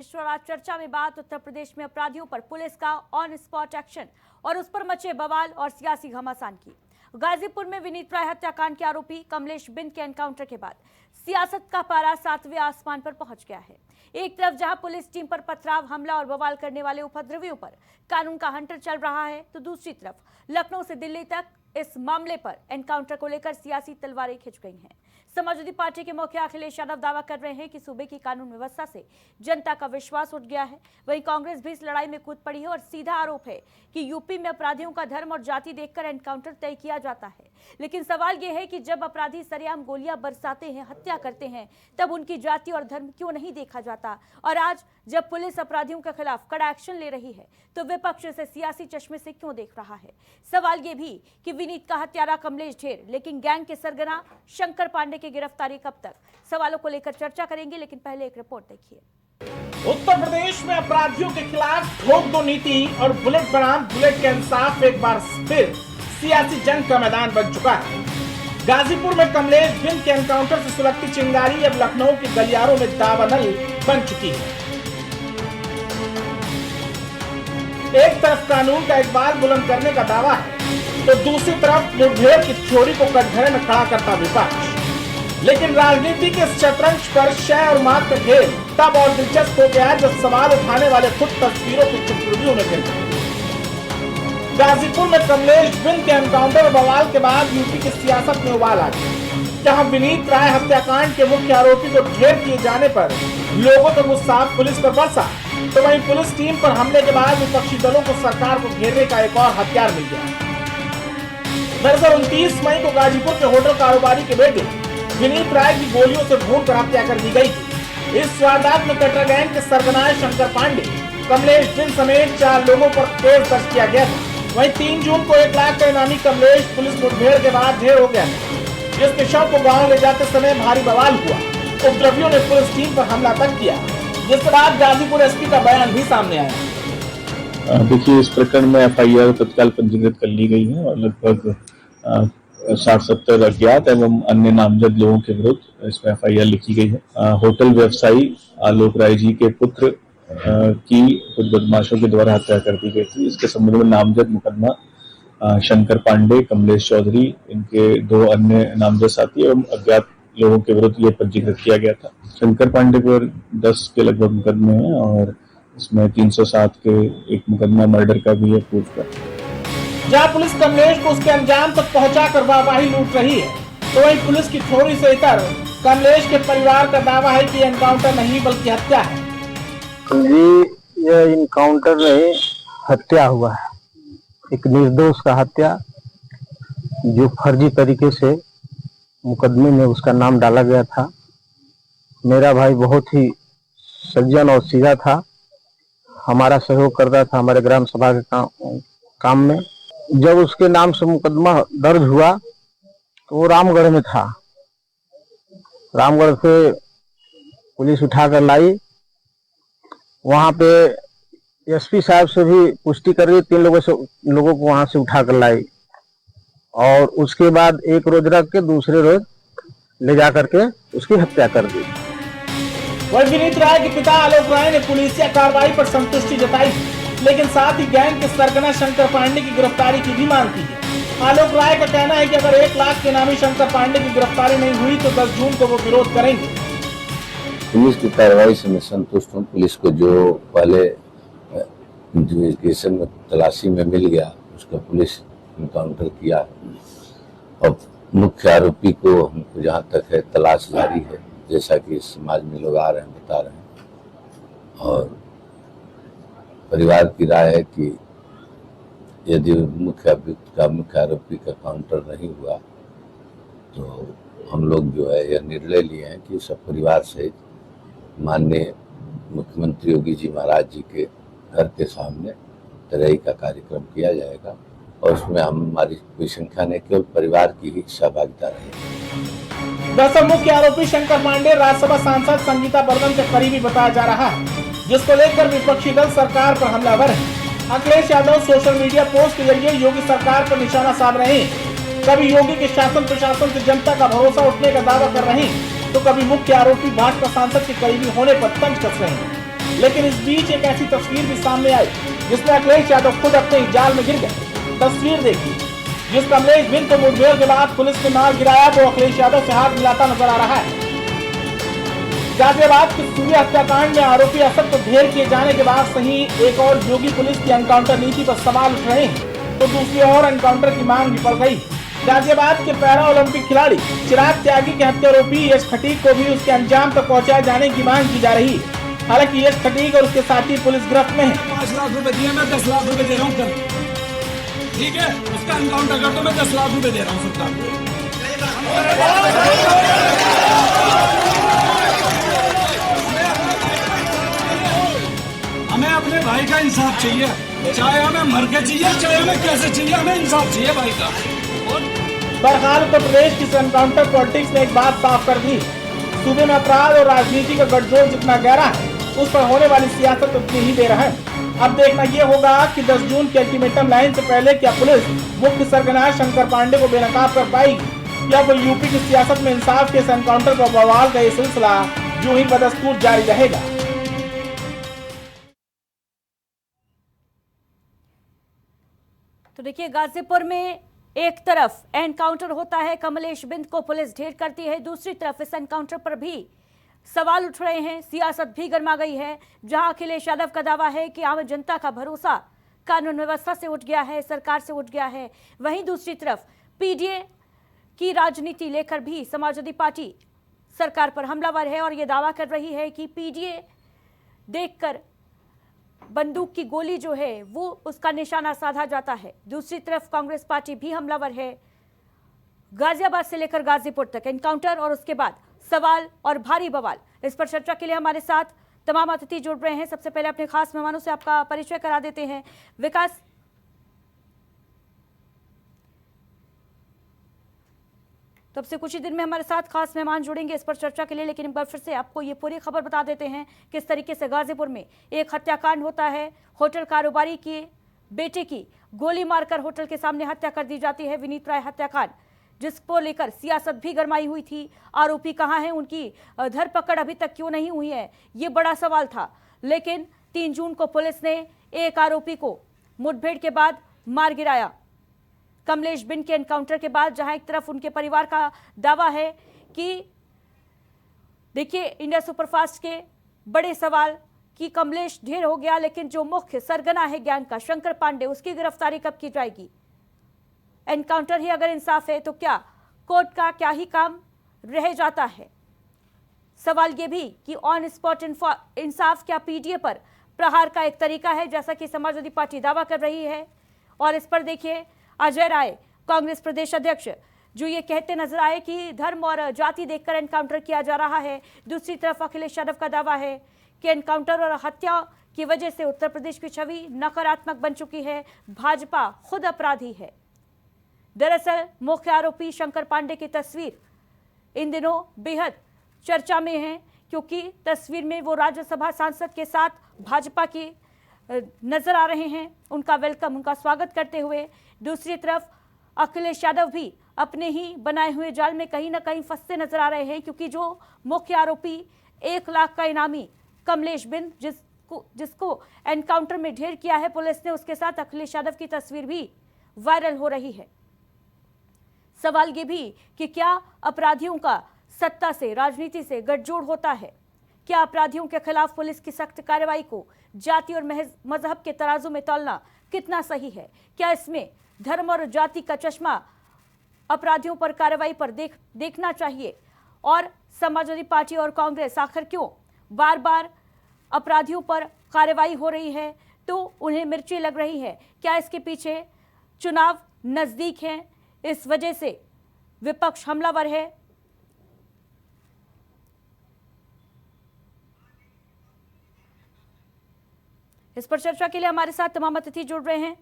आज चर्चा में बात उत्तर प्रदेश में अपराधियों पर पुलिस का ऑन स्पॉट एक्शन और उस पर मचे बवाल और सियासी घमासान की। गाजीपुर में विनीत राय हत्याकांड के आरोपी कमलेश बिंद के एनकाउंटर के बाद सियासत का पारा 7वें आसमान पर पहुंच गया है। एक तरफ जहां पुलिस टीम पर पथराव, हमला और बवाल करने वाले उपद्रवियों पर कानून का हंटर चल रहा है, तो दूसरी तरफ लखनऊ से दिल्ली तक इस मामले पर एनकाउंटर को लेकर सियासी तलवारें खिंच गई हैं। समाजवादी पार्टी के मुखिया अखिलेश यादव दावा कर रहे हैं कि सूबे की कानून व्यवस्था से जनता का विश्वास उठ गया है। वहीं कांग्रेस भी इस लड़ाई में कूद पड़ी है और सीधा आरोप है कि यूपी में अपराधियों का धर्म और जाति देखकर एनकाउंटर तय किया जाता है। लेकिन सवाल यह है कि जब अपराधी सरेआम गोलियां बरसाते हैं, हत्या करते हैं, तब उनकी जाति और धर्म क्यों नहीं देखा जाता? और आज जब पुलिस अपराधियों के खिलाफ कड़ा एक्शन ले रही है, तो विपक्ष इसे सियासी चश्मे से क्यों देख रहा है? सवाल ये भी कि विनीत का हत्यारा कमलेश ढेर, लेकिन गैंग के सरगना शंकर पांडे की गिरफ्तारी कब तक? सवालों को लेकर चर्चा करेंगे, लेकिन पहले एक रिपोर्ट देखिए। उत्तर प्रदेश में अपराधियों के खिलाफ ठोक दो नीति और बुलेट बनाम बुलेट के इंसाफ एक बार फिर सियासी जंग का मैदान बन चुका है। गाजीपुर में कमलेश बिंद के एनकाउंटर से सुलगती चिंगारी अब लखनऊ के गलियारों में दावानल बन चुकी है। एक तरफ कानून का एक बार बुलंद करने का दावा है, तो दूसरी तरफ मुठभेड़ की थ्योरी को कटघरे में खड़ा करता विपक्ष। लेकिन राजनीति के शतरंज पर शय और मात का खेल तब और दिलचस्प हो गया जब सवाल उठाने वाले खुद तस्वीरों की चुटकुलियों में गिर गए। गाजीपुर में कमलेश बिंद के एनकाउंटर और बवाल के बाद यूपी की सियासत में उबाल आ गई, जहां विनीत राय हत्याकांड के मुख्य आरोपी को ढेर किए जाने पर लोगों का गुस्सा पुलिस पर बरसा, तो वहीं पुलिस टीम पर हमले के बाद विपक्षी दलों को सरकार को घेरने का एक और हथियार मिल गया। दरअसल 29 मई को गाजीपुर के होटल कारोबारी के बेटे विनीत राय की गोलियों से भूनकर हत्या कर दी गई थी। इस वारदात में कटरा गैंग के सरगना शंकर पांडे, कमलेश बिंद समेत 4 लोगों पर केस दर्ज किया गया था। वहीं 3 जून को 1 लाख का इनामी कमलेश पुलिस मुठभेड़ के बाद ढेर हो गया था, जिसके शव को गांव ले जाते समय भारी बवाल हुआ। उपद्रवियों ने पुलिस टीम पर हमला तक किया, जिसके बाद गाजीपुर एसपी का बयान भी सामने आया। देखिए, इस प्रकरण में एफआईआर तत्काल पंजीकृत कर ली गई है और लगभग 60-70 अज्ञात एवं अन्य नामजद लोगों के विरुद्ध इसमें एफआईआर लिखी गई है। होटल व्यवसायी आलोक राय जी के पुत्र की कुछ बदमाशों के द्वारा हत्या कर दी गई थी। इसके संबंध में नामजद मुकदमा शंकर पांडे, कमलेश चौधरी, इनके 2 अन्य नामजद साथी एवं अज्ञात लोगों के विरुद्ध ये पंजीकृत किया गया था। शंकर पांडे पर 10 के लगभग मुकदमे हैं और इसमें 307 के एक मुकदमा मर्डर का भी है, पूर्व का। जहां पुलिस कमलेश को उसके अंजाम तक पहुंचाकर वाहवाही लूट रही है, तो वहीं पुलिस की थ्योरी से इतर कमलेश के परिवार का दावा है कि एनकाउंटर नहीं बल्कि हत्या है। जी, यह इनकाउंटर नहीं, हत्या हुआ है। एक निर्दोष का हत्या, जो फर्जी तरीके से मुकदमे में उसका नाम डाला गया था। मेरा भाई बहुत ही सज्जन और सीधा था, हमारा सहयोग करता था हमारे ग्राम सभा के काम में। जब उसके नाम से मुकदमा दर्ज हुआ तो वो रामगढ़ में था। रामगढ़ से पुलिस उठाकर लाई, वहां पे एसपी साहब से भी पुष्टि कर रही, 3 लोगों को वहां से उठाकर लाई और उसके बाद एक रोज रख के दूसरे रोज ले जा करके उसकी हत्या कर दी। वही विनीत राय के पिता आलोक राय ने पुलिसिया कार्रवाई पर संतुष्टि जताई, लेकिन साथ ही गैंग के सरगना शंकर पांडे की गिरफ्तारी की भी मांग की है। आलोक राय का कहना है कि अगर 1 लाख के नामी शंकर पांडे की गिरफ्तारी नहीं हुई तो 10 जून को वो विरोध करेंगे। पुलिस की कार्रवाई से मैं संतुष्ट हूँ। पुलिस को जो पहले इन्वेस्टिगेशन में तलाशी में मिल गया, उसका पुलिस इनकाउंटर किया और मुख्य आरोपी को हमको जहाँ तक है तलाश जारी है, जैसा कि समाज में लोग आ रहे हैं, बता रहे हैं। और परिवार की राय है कि यदि मुख्य आरोपी का काउंटर नहीं हुआ तो हम लोग जो है यह निर्णय लिए हैं कि सब परिवार सहित माननीय मुख्यमंत्री योगी जी महाराज जी के घर के सामने तराई का कार्यक्रम किया जाएगा और उसमें हमारी कोई संख्या नहीं, केवल परिवार की ही सहभागिता रहेगी। दरअसल मुख्य आरोपी शंकर पांडे राज्यसभा सांसद संगीता बर्मन के करीबी बताया जा रहा है, जिसको लेकर विपक्षी दल सरकार पर हमलावर है। Akhilesh Yadav social media post के जरिए योगी सरकार पर निशाना साध रहे हैं। कभी योगी के शासन प्रशासन से जनता का भरोसा उठने का दावा कर रहे हैं, तो कभी मुख्य आरोपी भाजपा सांसद के करीबी होने पर तंज कस रहे हैं। लेकिन इस बीच एक ऐसी तस्वीर भी सामने आई जिसमें अखिलेश यादव खुद अपने ही जाल में गिर गए। तस्वीर देखिए, जिस कमलेश बिंद को मुठभेड़ के बाद पुलिस ने मार गिराया वो अखिलेश यादव से हाथ मिलाता नजर आ रहा है। गाजियाबाद के सूर्य हत्याकांड में आरोपी असद को ढेर किए जाने के बाद सही एक और योगी पुलिस की एनकाउंटर नीति पर सवाल उठ रहे हैं, तो दूसरी ओर एनकाउंटर की मांग भी पड़ गई। गाजियाबाद के पैरा ओलंपिक खिलाड़ी चिराग त्यागी के हत्यारोपी यश खटीक को भी उसके अंजाम तक पहुंचाए जाने की मांग की जा रही है। हालांकि यश खटीक और उसके साथी पुलिस गिरफ्त में है। 5 लाख रुपए दिए, मैं 10 लाख रुपए दे रहा हूँ कल, ठीक है? उसका एनकाउंटर कर दो, मैं 10 लाख रुपए दे रहा हूँ सरकार को। हमें अपने भाई का इंसाफ चाहिए, चाहे हमें मर के चाहिए, चाहे हमें कैसे चाहिए, हमें इंसाफ चाहिए भाई का। बहरहाल उत्तर प्रदेश की एनकाउंटर पॉलिटिक्स ने एक बात साफ कर दी, सूबे में अपराध और राजनीति का गठजोड़ जितना गहरा है उस पर होने वाली सियासत उतनी ही बेरहम। अब देखना यह होगा कि 10 जून के अल्टीमेटम लाइन से पहले क्या पुलिस मुख्य सरगना शंकर पांडे को बेनकाब कर पाएगी या फिर यूपी की सियासत में इंसाफ के इस एनकाउंटर पर बवाल का ये सिलसिला यूं ही बदस्तूर जारी रहेगा। तो देखिए, गाजीपुर में एक तरफ एनकाउंटर होता है, कमलेश बिंद को पुलिस ढेर करती है, दूसरी तरफ इस एनकाउंटर पर भी सवाल उठ रहे हैं, सियासत भी गर्मा गई है। जहां अखिलेश यादव का दावा है कि आम जनता का भरोसा कानून व्यवस्था से उठ गया है, सरकार से उठ गया है, वहीं दूसरी तरफ पीडीए की राजनीति लेकर भी समाजवादी पार्टी सरकार पर हमलावर है और ये दावा कर रही है कि पीडीए देखकर बंदूक की गोली जो है वो उसका निशाना साधा जाता है। दूसरी तरफ कांग्रेस पार्टी भी हमलावर है। गाजियाबाद से लेकर गाजीपुर तक एनकाउंटर और उसके बाद सवाल और भारी बवाल। इस पर चर्चा के लिए हमारे साथ तमाम अतिथि जुड़ रहे हैं। सबसे पहले अपने खास मेहमानों से आपका परिचय करा देते हैं। विकास, तब से कुछ ही दिन में हमारे साथ खास मेहमान जुड़ेंगे इस पर चर्चा के लिए, लेकिन एक बार फिर से आपको ये पूरी खबर बता देते हैं किस तरीके से गाजीपुर में एक हत्याकांड होता है। होटल कारोबारी के बेटे की गोली मारकर होटल के सामने हत्या कर दी जाती है। विनीत राय हत्याकांड जिसको लेकर सियासत भी गरमाई हुई थी। आरोपी कहां हैं, उनकी धरपकड़ अभी तक क्यों नहीं हुई है, ये बड़ा सवाल था। लेकिन 3 जून को पुलिस ने एक आरोपी को मुठभेड़ के बाद मार गिराया। कमलेश बिंद के एनकाउंटर के बाद जहां एक तरफ उनके परिवार का दावा है कि देखिए इंडिया सुपरफास्ट के बड़े सवाल कि कमलेश ढेर हो गया, लेकिन जो मुख्य सरगना है गैंग का शंकर पांडे, उसकी गिरफ्तारी कब की जाएगी। एनकाउंटर ही अगर इंसाफ है तो क्या कोर्ट का क्या ही काम रह जाता है। सवाल यह भी कि ऑन स्पॉट इंसाफ क्या पीडीए पर प्रहार का एक तरीका है, जैसा कि समाजवादी पार्टी दावा कर रही है। और इस पर देखिए अजय राय कांग्रेस प्रदेश अध्यक्ष जो ये कहते नजर आए कि धर्म और जाति देखकर एनकाउंटर किया जा रहा है। दूसरी तरफ अखिलेश यादव का दावा है कि एनकाउंटर और हत्या की वजह से उत्तर प्रदेश की छवि नकारात्मक बन चुकी है, भाजपा खुद अपराधी है। दरअसल मुख्य आरोपी शंकर पांडे की तस्वीर इन दिनों बेहद चर्चा में है, क्योंकि तस्वीर में वो राज्यसभा सांसद के साथ भाजपा की नजर आ रहे हैं, उनका वेलकम, उनका स्वागत करते हुए। दूसरी तरफ अखिलेश यादव भी अपने ही बनाए हुए जाल में कहीं ना कहीं फंसते नजर आ रहे हैं, क्योंकि जो मुख्य आरोपी 1 लाख का इनामी कमलेश बिंद जिसको एनकाउंटर में ढेर किया है पुलिस ने, उसके साथ अखिलेश यादव की तस्वीर भी वायरल हो रही है। सवाल ये भी कि क्या अपराधियों का सत्ता से, राजनीति से गठजोड़ होता है। क्या अपराधियों के खिलाफ पुलिस की सख्त कार्रवाई को जाति और मजहब के तराजू में तौलना कितना सही है। क्या इसमें धर्म और जाति का चश्मा अपराधियों पर कार्रवाई पर देखना चाहिए। और समाजवादी पार्टी और कांग्रेस आखिर क्यों बार बार अपराधियों पर कार्रवाई हो रही है तो उन्हें मिर्ची लग रही है। क्या इसके पीछे चुनाव नजदीक है, इस वजह से विपक्ष हमलावर है। इस पर चर्चा के लिए हमारे साथ तमाम अतिथि जुड़ रहे हैं।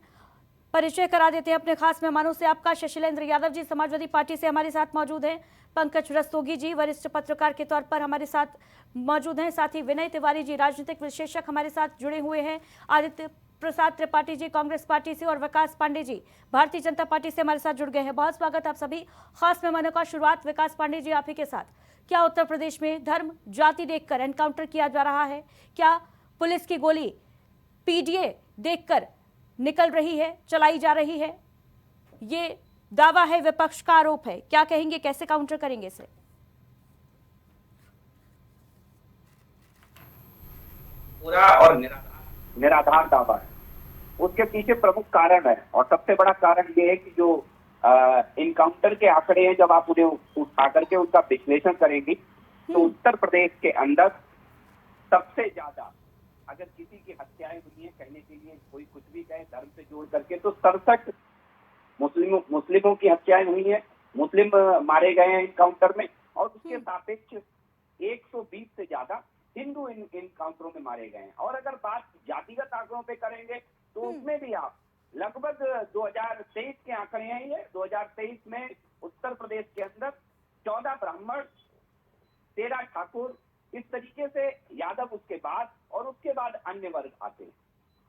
परिचय करा देते हैं अपने खास मेहमानों से आपका। शशिलेंद्र यादव जी समाजवादी पार्टी से हमारे साथ मौजूद हैं। पंकज रस्तोगी जी वरिष्ठ पत्रकार के तौर पर हमारे साथ मौजूद हैं। साथ ही विनय तिवारी जी राजनीतिक विशेषज्ञ हमारे साथ जुड़े हुए हैं। आदित्य प्रसाद त्रिपाठी जी कांग्रेस पार्टी से और विकास पांडे जी भारतीय जनता पार्टी से हमारे साथ जुड़ गए हैं। बहुत स्वागत आप सभी खास मेहमानों का। शुरुआत विकास पांडे जी आप ही के साथ। क्या उत्तर प्रदेश में धर्म जाति देखकर एनकाउंटर किया जा रहा है? क्या पुलिस की गोली पीडीए देखकर निकल रही है, चलाई जा रही है। ये दावा है, विपक्ष का आरोप है। क्या कहेंगे, कैसे काउंटर करेंगे इसे? पूरा और निराधार दावा है। उसके पीछे प्रमुख कारण है, और सबसे बड़ा कारण ये है कि जो इनकाउंटर के आंकड़े हैं, जब आप उन्हें उठा करके उनका विश्लेषण करेंगी तो उत्तर प्रदेश के अंदर सबसे ज्यादा, अगर किसी की हत्याएं हुई है, कहने के लिए कोई कुछ भी कहे धर्म से जोड़ करके, तो 67 मुस्लिमों की हत्याएं हुई है, मुस्लिम मारे गए हैं इनकाउंटर में, और उसके सापेक्ष 120 से ज्यादा हिंदू इनकाउंटरों में मारे गए हैं। और अगर बात जातिगत आंकड़ों पे करेंगे तो उसमें भी आप लगभग 2023 के आंकड़े हैं ये। 2023 में उत्तर प्रदेश के अंदर 14 ब्राह्मण, 13 ठाकुर, इस तरीके से यादव उसके बाद, और उसके बाद अन्य वर्ग आते हैं।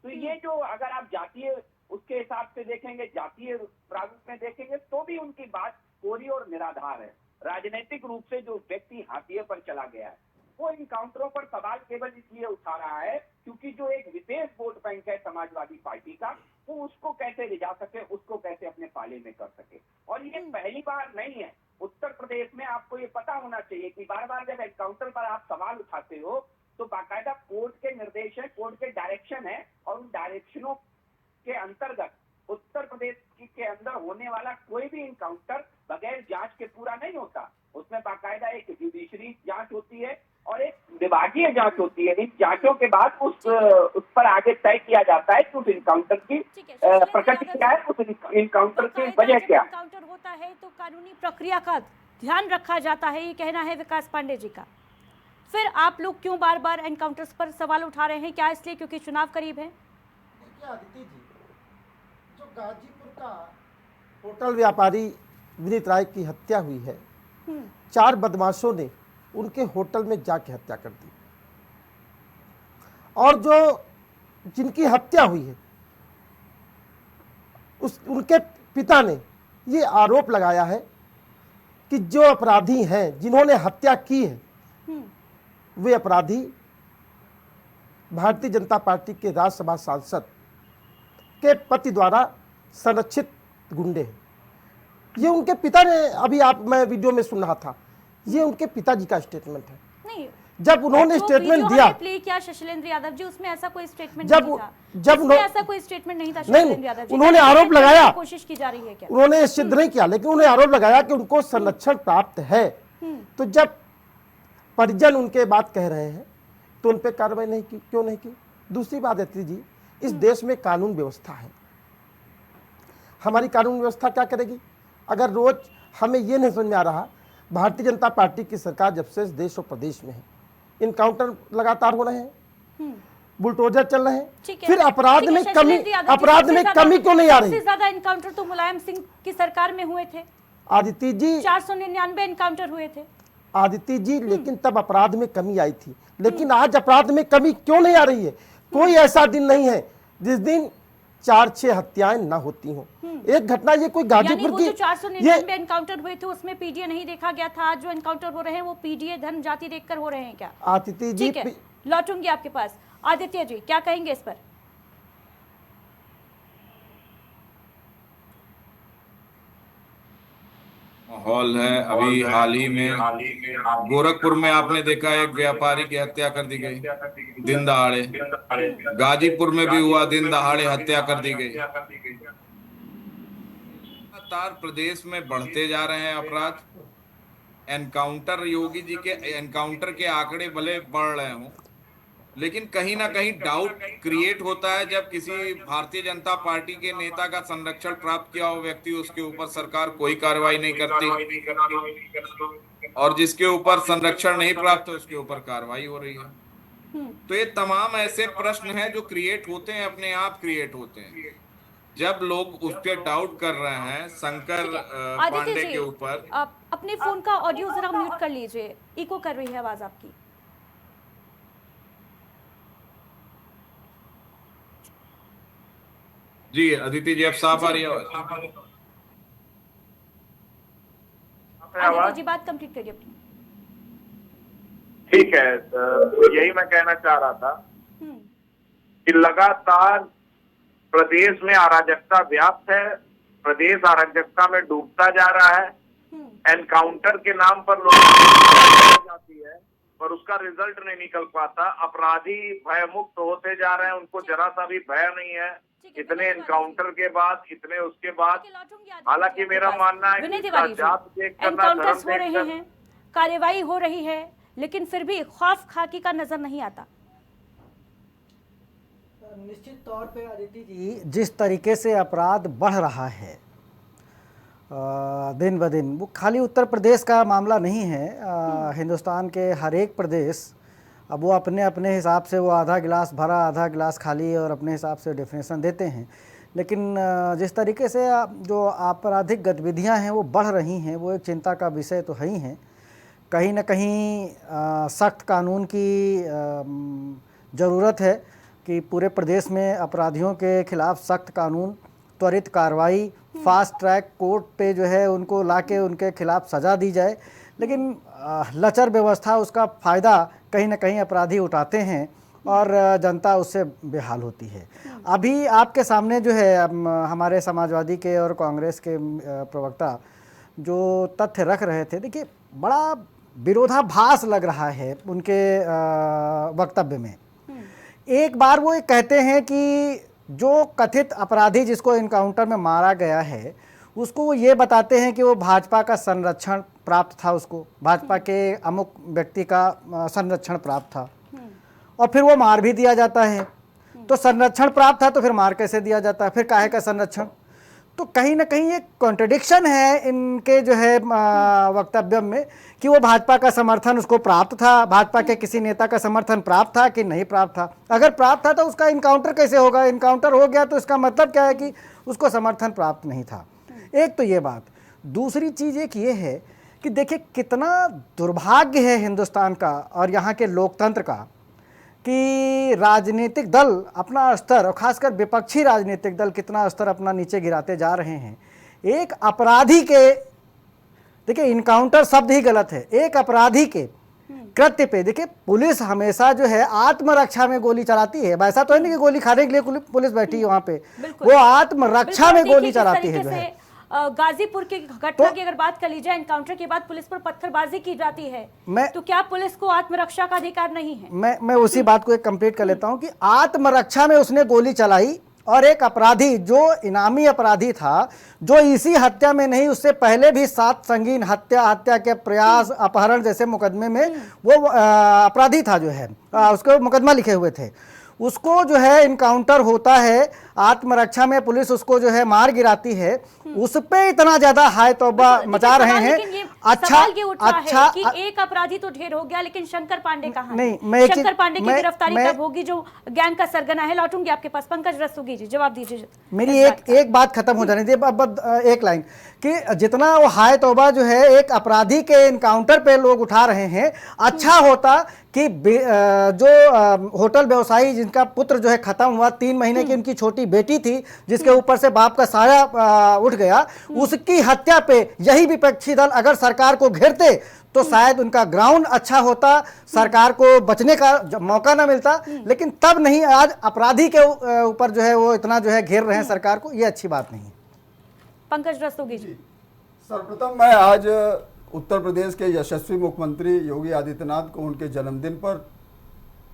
तो ये जो अगर आप जातीय उसके हिसाब से देखेंगे, जातीय प्रारूप में देखेंगे, तो भी उनकी बात कोरी और निराधार है। राजनीतिक रूप से जो व्यक्ति हाशिए पर चला गया है वो इनकाउंटरों पर सवाल केवल इसलिए उठा रहा है क्योंकि जो एक विशेष वोट बैंक है समाजवादी पार्टी का, वो उसको कैसे ले जा सके, उसको कैसे अपने पाले में कर सके। और ये पहली बार नहीं है उत्तर प्रदेश में। आपको ये पता होना चाहिए कि बार बार जब एनकाउंटर पर आप सवाल उठाते हो तो बाकायदा कोर्ट के निर्देश है, कोर्ट के डायरेक्शन है, और उन डायरेक्शनों के अंतर्गत उत्तर प्रदेश के अंदर होने वाला कोई भी इनकाउंटर बगैर जांच के पूरा नहीं होता। उसमें बाकायदा एक जुडिशरी जांच होती है और एक विभागीय जांच होती है। इन जांचों के बाद उस पर आगे तय किया जाता है कि उस इनकाउंटर की प्रकृति क्या है, उस इनकाउंटर की वजह क्या। इनकाउंटर होता है तो कानूनी प्रक्रिया का ध्यान रखा जाता है, ये कहना है विकास पांडे जी का। फिर आप लोग क्यों बार बार एनकाउंटर्स पर सवाल उठा रहे हैं? क्या इसलिए क्योंकि चुनाव करीब है? देखिए आदित्य जी, जो गाजीपुर का होटल व्यापारी विनीत राय की हत्या हुई है, 4 बदमाशों ने उनके होटल में जाके हत्या कर दी, और जो जिनकी हत्या हुई है उनके पिता ने ये आरोप लगाया है कि जो अपराधी हैं, जिन्होंने हत्या की है, वे अपराधी भारतीय जनता पार्टी के राज्यसभा सांसद के पति द्वारा संरक्षित गुंडे हैं। ये उनके पिता ने, अभी मैं वीडियो में सुन रहा था, ये उनके पिताजी का स्टेटमेंट है। नहीं, जब उन्होंने स्टेटमेंट दिया, प्ले किया शैलेंद्र यादव जी, उसमें ऐसा कोई स्टेटमेंट जब नहीं था। जब ऐसा कोई स्टेटमेंट नहीं था शैलेंद्र यादव जी। उन्होंने आरोप लगाया, कोशिश की जा रही है क्या? उन्होंने सिद्ध नहीं किया, लेकिन उन्होंने आरोप लगाया कि उनको संरक्षण प्राप्त है। तो जब परिजन उनके बात कह रहे हैं तो उन पर कार्रवाई नहीं की, क्यों नहीं की? दूसरी बात है जी, इस देश में कानून व्यवस्था है। हमारी कानून व्यवस्था क्या करेगी? अगर रोज हमें ये नहीं समझ में आ रहा, भारतीय जनता पार्टी की सरकार जब से इस देश और प्रदेश में है, इनकाउंटर लगातार हो रहे हैं, बुलडोजर चल रहे हैं, फिर अपराध में कमी क्यों नहीं आ रही? सबसे ज्यादा इनकाउंटर तो मुलायम सिंह की सरकार में हुए थे आदित्य जी, 499 इनकाउंटर हुए थे आदित्य जी, लेकिन तब अपराध में कमी आई थी। लेकिन आज अपराध में कमी क्यों नहीं आ रही है? कोई ऐसा दिन नहीं है जिस दिन 4-6 हत्याएं ना होती हों। एक घटना, ये कोई गाजीपुर की, 499 एनकाउंटर हुए थे, उसमें पीडीए नहीं देखा गया था। आज जो एनकाउंटर हो रहे हैं वो पीडीए धर्म जाति देखकर हो रहे हैं क्या? आदित्य जी, ठीक है, लौटूंगी आपके पास। आदित्य जी, क्या कहेंगे इस पर? माहौल है अभी हाल ही में गोरखपुर में आपने देखा एक व्यापारी की हत्या कर दी गई दिन दहाड़े। गाजीपुर में भी हुआ, दिन दहाड़े हत्या कर दी गई। लगातार प्रदेश में बढ़ते जा रहे हैं अपराध। एनकाउंटर, योगी जी के एनकाउंटर के आंकड़े भले बढ़ रहे हों, लेकिन कहीं ना कहीं डाउट क्रिएट होता है जब किसी भारतीय जनता पार्टी के नेता का संरक्षण प्राप्त किया हो व्यक्ति, उसके ऊपर सरकार कोई कार्रवाई नहीं करती, और जिसके ऊपर संरक्षण नहीं प्राप्त उसके ऊपर कार्रवाई हो रही है। तो ये तमाम ऐसे प्रश्न हैं जो क्रिएट होते हैं, अपने आप क्रिएट होते हैं जब लोग उस पर डाउट कर रहे हैं शंकर पांडे के ऊपर। अपने फोन का ऑडियो जरा म्यूट कर लीजिए, इको कर रही है आवाज आपकी। जी अदिति जी, अब साफ आ रही है आदित्य जी, बात कंप्लीट करिए अपनी। ठीक है, तो यही मैं कहना चाह रहा था कि लगातार प्रदेश में अराजकता व्याप्त है, प्रदेश अराजकता में डूबता जा रहा है। एनकाउंटर के नाम पर लोग जाती है पर उसका रिजल्ट नहीं निकल पाता। अपराधी भय मुक्त होते जा रहे हैं, उनको जरा सा भी भय नहीं है। इतने एनकाउंटर के बाद, इतने उसके बाद, हालांकि मेरा मानना है कि जात देख करना, धर्म एनकाउंटर्स हो देख रहे कर हैं, कार्यवाही हो रही है, लेकिन फिर भी खौफ खाकी का नजर नहीं आता। निश्चित तौर पे अदिति जी, जिस तरीके से अपराध बढ़ रहा है दिन ब दिन, वो खाली उत्तर प्रदेश का मामला नहीं है। हिंदुस्तान के हर एक प्रदेश अब वो अपने अपने हिसाब से वो आधा गिलास भरा आधा गिलास खाली और अपने हिसाब से डेफिनेशन देते हैं। लेकिन जिस तरीके से जो आपराधिक गतिविधियां हैं वो बढ़ रही हैं, वो एक चिंता का विषय तो है ही है। कहीं न कहीं सख्त कानून की ज़रूरत है कि पूरे प्रदेश में अपराधियों के खिलाफ सख्त कानून, त्वरित कार्रवाई, फास्ट ट्रैक कोर्ट पे जो है उनको लाके उनके खिलाफ सज़ा दी जाए। लेकिन लचर व्यवस्था, उसका फ़ायदा कहीं ना कहीं अपराधी उठाते हैं और जनता उससे बेहाल होती है। अभी आपके सामने जो है हमारे समाजवादी के और कांग्रेस के प्रवक्ता जो तथ्य रख रहे थे, देखिए बड़ा विरोधाभास लग रहा है उनके वक्तव्य में। एक बार वो कहते हैं कि जो कथित अपराधी जिसको इनकाउंटर में मारा गया है उसको वो ये बताते हैं कि वो भाजपा का संरक्षण प्राप्त था, उसको भाजपा के अमुक व्यक्ति का संरक्षण प्राप्त था, और फिर वो मार भी दिया जाता है। तो संरक्षण प्राप्त था तो फिर मार कैसे दिया जाता है, फिर काहे का संरक्षण? तो कहीं ना कहीं एक कॉन्ट्रडिक्शन है इनके जो है वक्तव्य में कि वो भाजपा का समर्थन उसको प्राप्त था, भाजपा के किसी नेता का समर्थन प्राप्त था कि नहीं प्राप्त था। अगर प्राप्त था तो उसका इनकाउंटर कैसे होगा? इनकाउंटर हो गया तो इसका मतलब क्या है कि उसको समर्थन प्राप्त नहीं था। एक तो ये बात। दूसरी चीज़ एक ये है कि देखिए कितना दुर्भाग्य है हिंदुस्तान का और यहाँ के लोकतंत्र का कि राजनीतिक दल अपना स्तर, और खासकर विपक्षी राजनीतिक दल कितना स्तर अपना नीचे गिराते जा रहे हैं। एक अपराधी के, देखिए इनकाउंटर शब्द ही गलत है, एक अपराधी के कृत्य पे देखिए पुलिस हमेशा जो है आत्मरक्षा में गोली चलाती है। वैसा तो है नहीं कि गोली खाने के लिए पुलिस बैठी है वहाँ पे, वो आत्मरक्षा में गोली चलाती है जो है। गाजीपुर की घटना की अगर बात कर ली जाए, एनकाउंटर के बाद पुलिस पर पत्थरबाजी की जाती है, तो क्या पुलिस को आत्मरक्षा का अधिकार नहीं है? मैं उसी बात को एक कंप्लीट कर लेता हूं कि आत्मरक्षा में उसने गोली चलाई और एक अपराधी जो इनामी अपराधी था, जो इसी हत्या में नहीं उससे पहले भी 7 संगीन हत्या के प्रयास, अपहरण जैसे मुकदमे में वो अपराधी था, जो है उसको मुकदमा लिखे हुए थे, उसको जो है इनकाउंटर होता है, आत्मरक्षा में पुलिस उसको जो है मार गिराती है, उस पे इतना ज्यादा हाय तौबा मचा रहे हैं। अच्छा है कि एक अपराधी तो ढेर हो गया, लेकिन शंकर पांडे कहाँ है? शंकर पांडे की गिरफ्तारी कब होगी, जो गैंग का सरगना है? लौटूंगी आपके पास, पंकज रस्तोगी जी जवाब दीजिए। मेरी एक बात खत्म हो जाने दीजिए, अब एक लाइन कि जितना वो हाय तौबा जो है एक अपराधी के इनकाउंटर पे लोग उठा रहे हैं, अच्छा होता कि जो होटल व्यवसायी जिनका पुत्र जो है खत्म हुआ, 3 महीने की उनकी छोटी बेटी थी जिसके ऊपर से बाप का साया उठ गया, उसकी हत्या पे यही विपक्षी दल अगर सरकार को घेरते तो शायद उनका ग्राउंड अच्छा होता, सरकार को बचने का मौका ना मिलता। लेकिन तब नहीं, आज अपराधी के ऊपर जो है वो इतना जो है घेर रहे हैं सरकार को, ये अच्छी बात नहीं है। पंकज रस्तोगी जी। सर्वप्रथम मैं आज उत्तर प्रदेश के यशस्वी मुख्यमंत्री योगी आदित्यनाथ को उनके जन्मदिन पर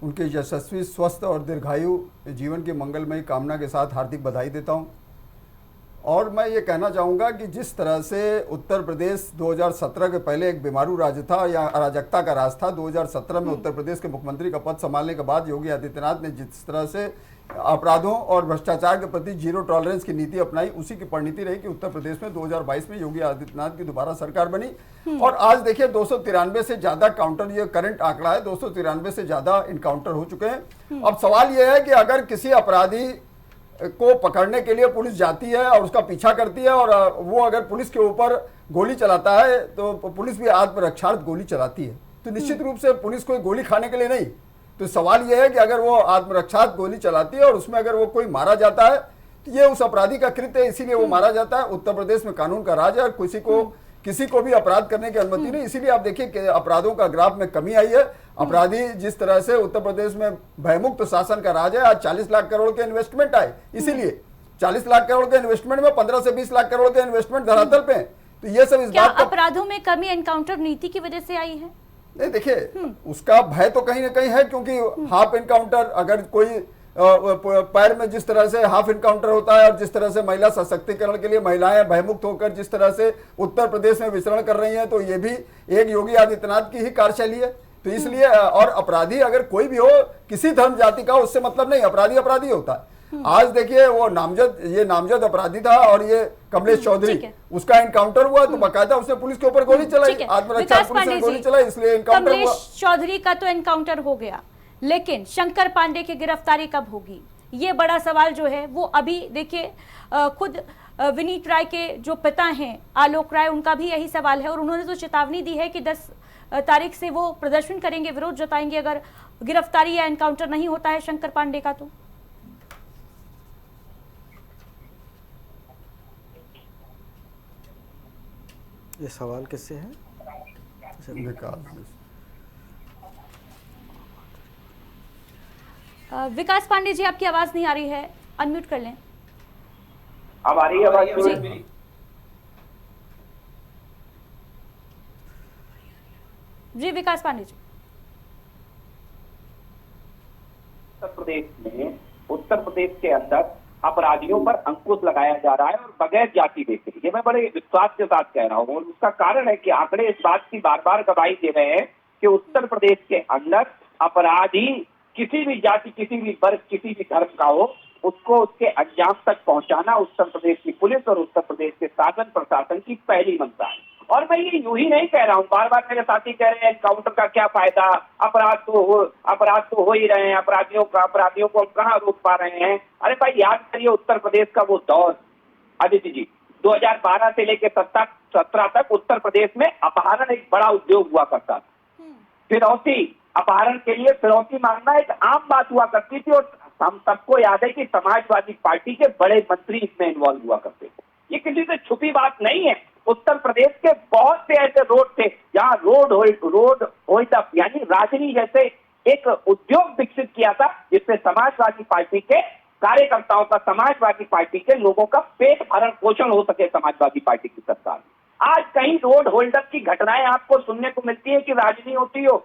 उनके यशस्वी, स्वस्थ और दीर्घायु जीवन की मंगलमयी कामना के साथ हार्दिक बधाई देता हूं। और मैं ये कहना चाहूँगा कि जिस तरह से उत्तर प्रदेश 2017 के पहले एक बीमारू राज्य था या अराजकता का राज था, 2017 में उत्तर प्रदेश के मुख्यमंत्री का पद संभालने के बाद योगी आदित्यनाथ ने जिस तरह से अपराधों और भ्रष्टाचार के प्रति जीरो टॉलरेंस की नीति अपनाई, उसी की परिणति रही कि उत्तर प्रदेश में 2022 में योगी आदित्यनाथ की दोबारा सरकार बनी। और आज देखिए 293 से ज्यादा काउंटर, ये करंट आंकड़ा है, 293 से ज्यादा इनकाउंटर हो चुके हैं। अब सवाल यह है कि अगर किसी अपराधी को पकड़ने के लिए पुलिस जाती है और उसका पीछा करती है और वो अगर पुलिस के ऊपर गोली चलाता है तो पुलिस भी आत्मरक्षार्थ गोली चलाती है, तो निश्चित रूप से पुलिस कोई गोली खाने के लिए नहीं। तो सवाल यह है कि अगर वो आत्मरक्षार्थ गोली चलाती है और उसमें अगर वो कोई मारा जाता है तो ये उस अपराधी का कृत्य है, इसीलिए वो मारा जाता है। उत्तर प्रदेश में कानून का राज है और किसी को किसी को भी अपराध करने की अनुमति नहीं। इसीलिए आप देखिए कि अपराधों का ग्राफ में कमी आई है। अपराधी जिस तरह से उत्तर प्रदेश में भयमुक्त शासन का राज है, आज 40 लाख करोड़ के इन्वेस्टमेंट आए, इसीलिए 40 लाख करोड़ के इन्वेस्टमेंट में 15 से 20 लाख करोड़ के इन्वेस्टमेंट धरातल पे हैं। तो ये सब इस क्या बात का अपराधों में कमी एनकाउंटर नीति की वजह से आई है? नहीं, देखिए उसका भय तो कहीं ना कहीं है, क्योंकि हाफ एनकाउंटर, अगर कोई पैर में जिस तरह से हाफ एनकाउंटर होता है और जिस तरह से महिला सशक्तिकरण के लिए महिलाएं भयमुक्त होकर जिस तरह से उत्तर प्रदेश में विचरण कर रही हैं, तो ये भी एक योगी आदित्यनाथ की ही कार्यशैली है। तो इसलिए, और अपराधी अगर कोई भी हो, किसी धर्म जाति का, उससे मतलब नहीं, अपराधी अपराधी होता है। आज देखिए वो नामजद अपराधी था और ये कमलेश चौधरी, उसका एनकाउंटर हुआ तो बाकायदा उसने पुलिस के ऊपर गोली चलाई, आत्मरक्षा पुलिस ने गोली चलाई, इसलिए एनकाउंटर हुआ। कमलेश चौधरी का तो एनकाउंटर हो गया, लेकिन शंकर पांडे की गिरफ्तारी कब होगी, ये बड़ा सवाल जो है वो अभी देखिए खुद विनीत राय के जो पिता हैं आलोक राय, उनका भी यही सवाल है और उन्होंने तो चेतावनी दी है कि 10 तारीख से वो प्रदर्शन करेंगे, विरोध जताएंगे अगर गिरफ्तारी या एनकाउंटर नहीं होता है शंकर पांडे का। तो ये सवाल किससे है? विकास पांडे जी, आपकी आवाज नहीं आ रही है, अनम्यूट कर लें। अब आ रही है आवाज? जी विकास पांडे जी। उत्तर प्रदेश के अंदर अपराधियों पर अंकुश लगाया जा रहा है और बगैर जाति देखे, ये मैं बड़े विश्वास के साथ कह रहा हूँ। और उसका कारण है कि आंकड़े इस बात की बार बार गवाही दे रहे हैं कि उत्तर प्रदेश के अंदर अपराधी किसी भी जाति, किसी भी वर्ग, किसी भी धर्म का हो, उसको उसके अंजाम तक पहुंचाना उत्तर प्रदेश की पुलिस और उत्तर प्रदेश के शासन प्रशासन की पहली मंशा है। और मैं ये यूं ही नहीं कह रहा हूँ, बार बार मेरे साथी कह रहे हैं एनकाउंटर का क्या फायदा, अपराध तो हो ही रहे हैं, अपराधियों को हम कहाँ रोक पा रहे हैं। अरे भाई याद करिए उत्तर प्रदेश का वो दौर, आदित्य जी, 2012 से लेकर 17 तक उत्तर प्रदेश में अपहरण एक बड़ा उद्योग हुआ करता था। फिरौती, अपहरण के लिए फिरौती मांगना एक आम बात हुआ करती थी और हम सबको याद है कि समाजवादी पार्टी के बड़े मंत्री इसमें इन्वॉल्व हुआ करते थे। ये किसी से छुपी बात नहीं है। उत्तर प्रदेश के बहुत से ऐसे रोड थे जहां रोड होल्ड अप यानी राजनी जैसे एक उद्योग विकसित किया था, जिससे समाजवादी पार्टी के कार्यकर्ताओं का, समाजवादी पार्टी के लोगों का पेट भरण पोषण हो सके समाजवादी पार्टी की सरकार। आज कहीं रोड होल्डअप की घटनाएं आपको सुनने को मिलती है कि राजनी होती हो।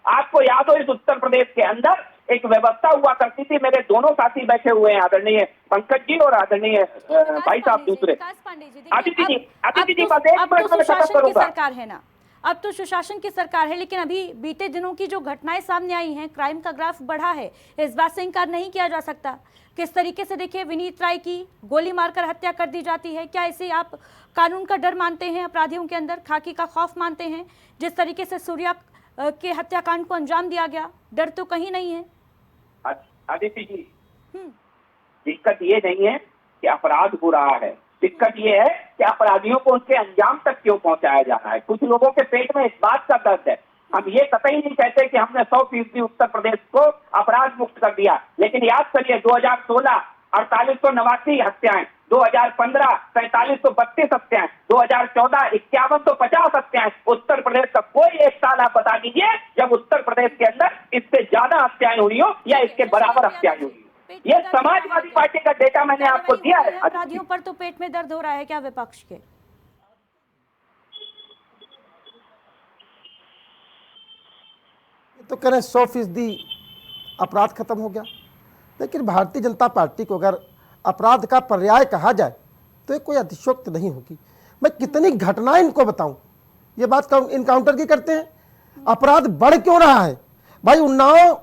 आपको याद हो इस उत्तर प्रदेश के अंदर एक व्यवस्था हुआ करती थी, मेरे दोनों साथी बैठे हुए हैं, आदरणीय पंकज जी और आदरणीय भाई साहब दूसरे। आदित्य जी अब तो सुशासन की सरकार है ना, अब तो सुशासन की सरकार है, लेकिन अभी बीते दिनों की जो घटनाएं सामने आई हैं, क्राइम का ग्राफ बढ़ा है, इस बात से इनकार नहीं किया जा सकता। किस तरीके से देखिए विनीत राय की गोली मारकर हत्या कर दी जाती है, क्या इसे आप कानून का डर मानते हैं, अपराधियों के अंदर खाकी का खौफ मानते हैं? जिस तरीके से सूर्या के हत्याकांड को अंजाम दिया गया, डर तो कहीं नहीं है। आदित्य जी, दिक्कत ये नहीं है कि अपराध हो रहा है, दिक्कत ये है कि अपराधियों को उनके अंजाम तक क्यों पहुंचाया जा रहा है। कुछ लोगों के पेट में इस बात का दर्द है। हम ये कतई नहीं कहते कि हमने 100% उत्तर प्रदेश को अपराध मुक्त कर दिया, लेकिन याद करिए 2016 4889 हत्याएं, 2015 4332 हत्याएं, 2014 5150 हत्याएं। उत्तर प्रदेश का कोई एक साल आप बता दीजिए जब उत्तर प्रदेश के अंदर इससे ज्यादा हत्याएं हुई हो या इसके बराबर हत्याएं हुई हो। ये समाजवादी पार्टी का डेटा मैंने आपको दिया है। अपराधियों पर तो पेट में दर्द हो रहा है क्या विपक्ष के? तो कह रहे 100% अपराध खत्म हो गया, लेकिन भारतीय जनता पार्टी को अगर अपराध का पर्याय कहा जाए तो ये कोई अतिशयोक्ति नहीं होगी। मैं कितनी घटनाएं इनको बताऊं, ये बात इनकाउंटर की करते हैं, अपराध बढ़ क्यों रहा है भाई। उन्नाव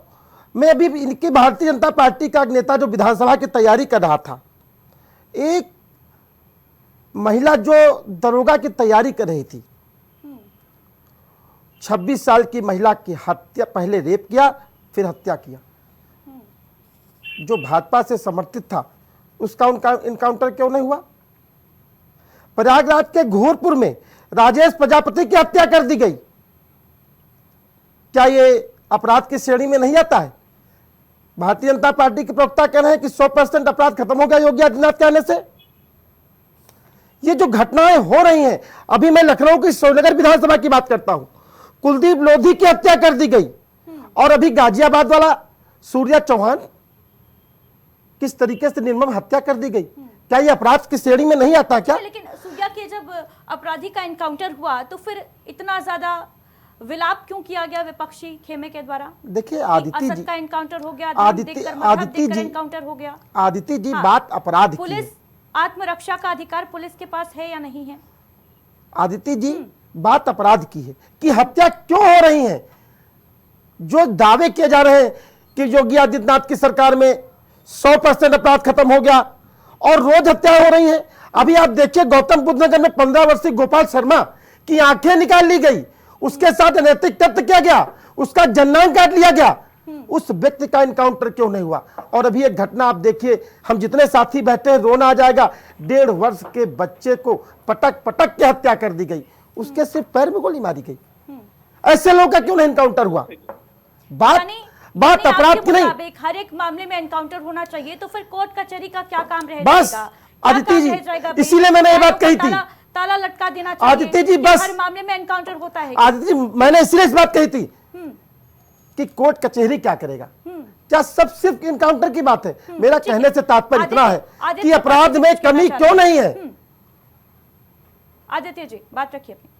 में अभी इनकी भारतीय जनता पार्टी का एक नेता जो विधानसभा की तैयारी कर रहा था, एक महिला जो दरोगा की तैयारी कर रही थी, 26 साल की महिला की हत्या, पहले रेप किया फिर हत्या किया। जो भाजपा से समर्थित था उसका उनका इनकाउंटर क्यों नहीं हुआ? प्रयागराज के घोरपुर में राजेश प्रजापति की हत्या कर दी गई, क्या ये अपराध की श्रेणी में नहीं आता है? भारतीय जनता पार्टी के प्रवक्ता कह रहे हैं कि 100% अपराध खत्म हो गया योगी आदित्यनाथ कहने से। ये जो घटनाएं हो रही हैं, अभी मैं लखनऊ की श्रीनगर विधानसभा की बात करता हूं, कुलदीप लोधी की हत्या कर दी गई, और अभी गाजियाबाद वाला सूर्या चौहान किस तरीके से निर्मम हत्या कर दी गई। क्या ये अपराध की श्रेणी में नहीं आता क्या? लेकिन सूर्या के जब अपराधी का एनकाउंटर हुआ तो फिर इतना ज्यादा विलाप क्यों किया गया विपक्षी खेमे के द्वारा? देखिए आदित्य जी का एनकाउंटर हो गया, आदित्य जी एनकाउंटर हो गया। आदित्य जी बात अपराध की है। पुलिस आत्मरक्षा का अधिकार पुलिस के पास है या नहीं है? आदित्य जी बात अपराध की है कि हत्या क्यों हो रही है। जो दावे किए जा रहे हैं कि योगी आदित्यनाथ की सरकार में 100% अपराध खत्म हो गया और रोज हत्या हो रही है। अभी आप देखिए गौतम बुद्ध नगर में 15 वर्षीय गोपाल शर्मा की आंखें निकाल ली गई, उसके साथ अनैतिक तत्व किया गया, उसका जन्नांग काट लिया गया। उस व्यक्ति का एनकाउंटर क्यों नहीं हुआ? और अभी एक घटना आप देखिए, हम जितने साथी बैठे हैं रोना आ जाएगा। 1.5 वर्ष के बच्चे को पटक पटक के हत्या कर दी गई, उसके सिर्फ पैर में गोली मारी गई। ऐसे लोगों का क्यों नहीं एनकाउंटर हुआ? बात अपराध की नहीं। हर एक मामले में एनकाउंटर होना चाहिए, तो फिर कोर्ट कचहरी का क्या काम रह बस आदित्य जी, इसीलिए मैंने ये बात कही थी, ताला लटका देना चाहिए। आदित्य जी बस हर मामले में एनकाउंटर होता है। आदित्य जी मैंने इसलिए इस बात कही थी कि कोर्ट कचहरी क्या करेगा, क्या सब सिर्फ इनकाउंटर की बात है? मेरा कहने से तात्पर्य इतना है कि अपराध में कमी क्यों नहीं है। आदित्य जी बात रखिए अपनी।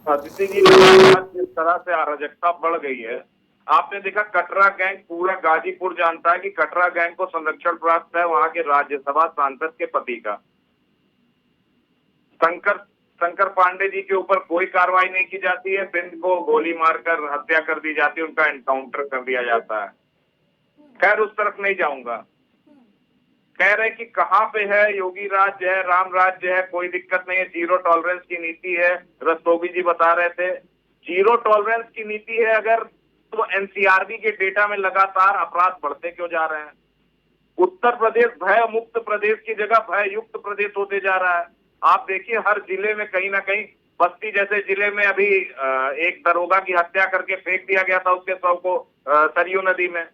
आदित्य जी, जिस तरह से अराजकता बढ़ गई है, आपने देखा कटरा गैंग, पूरा गाजीपुर जानता है कि कटरा गैंग को संरक्षण प्राप्त है वहां के राज्यसभा सांसद के पति का। शंकर पांडे जी के ऊपर कोई कार्रवाई नहीं की जाती है, बिंद को गोली मारकर हत्या कर दी जाती है, उनका एनकाउंटर कर दिया जाता है। खैर उस तरफ नहीं जाऊंगा। कह रहे कि कहाँ पे है योगी राज्य है, राम राज्य है, कोई दिक्कत नहीं है, जीरो टॉलरेंस की नीति है। रस्तोगी जी बता रहे थे जीरो टॉलरेंस की नीति है अगर, तो एनसीआरबी के डेटा में लगातार अपराध बढ़ते क्यों जा रहे हैं? उत्तर प्रदेश भय मुक्त प्रदेश की जगह भय युक्त प्रदेश होते जा रहा है। आप देखिए हर जिले में कहीं ना कहीं, बस्ती जैसे जिले में अभी एक दरोगा की हत्या करके फेंक दिया गया था उसके शव को सरयू नदी में।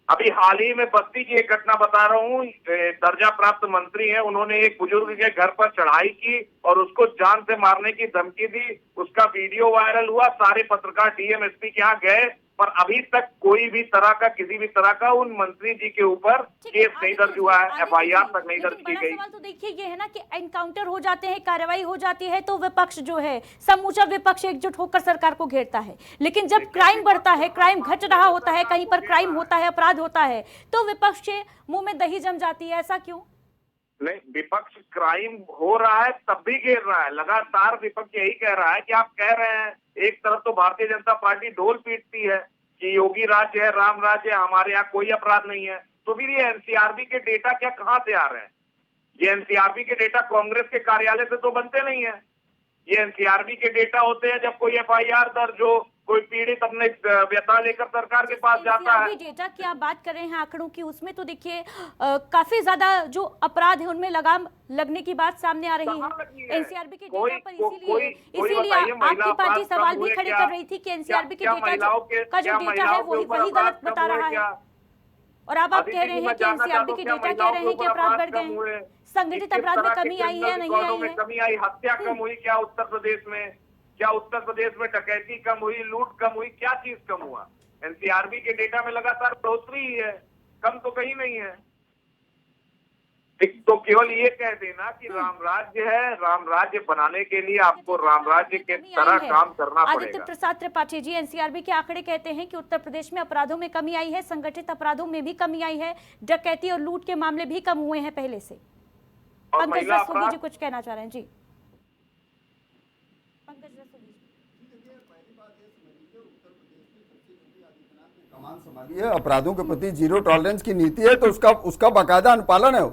अभी हाल ही में बस्ती की एक घटना बता रहा हूँ, दर्जा प्राप्त मंत्री हैं, उन्होंने एक बुजुर्ग के घर पर चढ़ाई की और उसको जान से मारने की धमकी दी। उसका वीडियो वायरल हुआ, सारे पत्रकार डीएम एसपी के यहाँ गए, पर अभी तक कोई भी तरह का, किसी भी तरह का उन मंत्री जी के ऊपर केस नहीं दर्ज हुआ है, एफआईआर तक नहीं दर्ज की गई। तो देखिए ये है ना कि एनकाउंटर हो जाते हैं, कार्रवाई हो जाती है, तो विपक्ष जो है, समूचा विपक्ष एकजुट होकर सरकार को घेरता है। लेकिन जब क्राइम बढ़ता है, क्राइम घट रहा होता है, कहीं पर क्राइम होता है, अपराध होता है, तो विपक्ष के मुंह में दही जम जाती है। ऐसा क्यों? नहीं, विपक्ष क्राइम हो रहा है तब भी घेर रहा है। लगातार विपक्ष यही कह रहा है कि आप कह रहे हैं, एक तरफ तो भारतीय जनता पार्टी ढोल पीटती है कि योगी राज्य है, राम राज्य है, हमारे यहाँ कोई अपराध नहीं है, तो फिर ये एनसीआरबी के डेटा क्या कहाँ से आ रहे हैं? ये एनसीआरबी के डेटा कांग्रेस के कार्यालय से तो बनते नहीं है। ये एनसीआरबी के डेटा होते हैं जब कोई एफआईआर दर्ज हो, कोई पीड़ित अपने व्यथा लेकर सरकार के पास जाता है। डेटा की आप बात कर रहे हैं आंकड़ों की, उसमें तो देखिए काफी ज्यादा जो अपराध है उनमें लगाम लगने की बात सामने आ रही है एनसीआरबी के डेटा पर। इसीलिए आपकी पार्टी सवाल भी खड़े कर रही थी कि एनसीआरबी के डेटा का जो डेटा है वही गलत बता रहा है, और अब आप कह रहे हैं कि एनसीआरबी के डेटा कह रहे हैं कि अपराध बढ़ गए, संगठित अपराध में कमी आई है, नहीं आई है? कमी आई, हत्या कम हुई क्या उत्तर प्रदेश में? क्या उत्तर प्रदेश में डकैती कम हुई, लूट कम हुई, क्या चीज कम हुआ? एनसीआरबी के डेटा में लगातार बढ़ोतरी ही है, कम तो कहीं नहीं है। तो केवल ये कह देना कि राम राज्य है, राम राज्य बनाने के लिए आपको राम राज्य के तरह काम करना पड़ेगा। आदित्य प्रसाद त्रिपाठी जी, एनसीआरबी के आंकड़े कहते हैं कि उत्तर प्रदेश में अपराधों में कमी आई है, संगठित अपराधों में भी कमी आई है, डकैती और लूट के मामले भी कम हुए हैं पहले से। पंकज रस्तोगी जी कुछ कहना चाह रहे हैं जी। अपराधों के प्रति जीरो टॉलरेंस की नीति है, तो उसका बाकायदा अनुपालन है।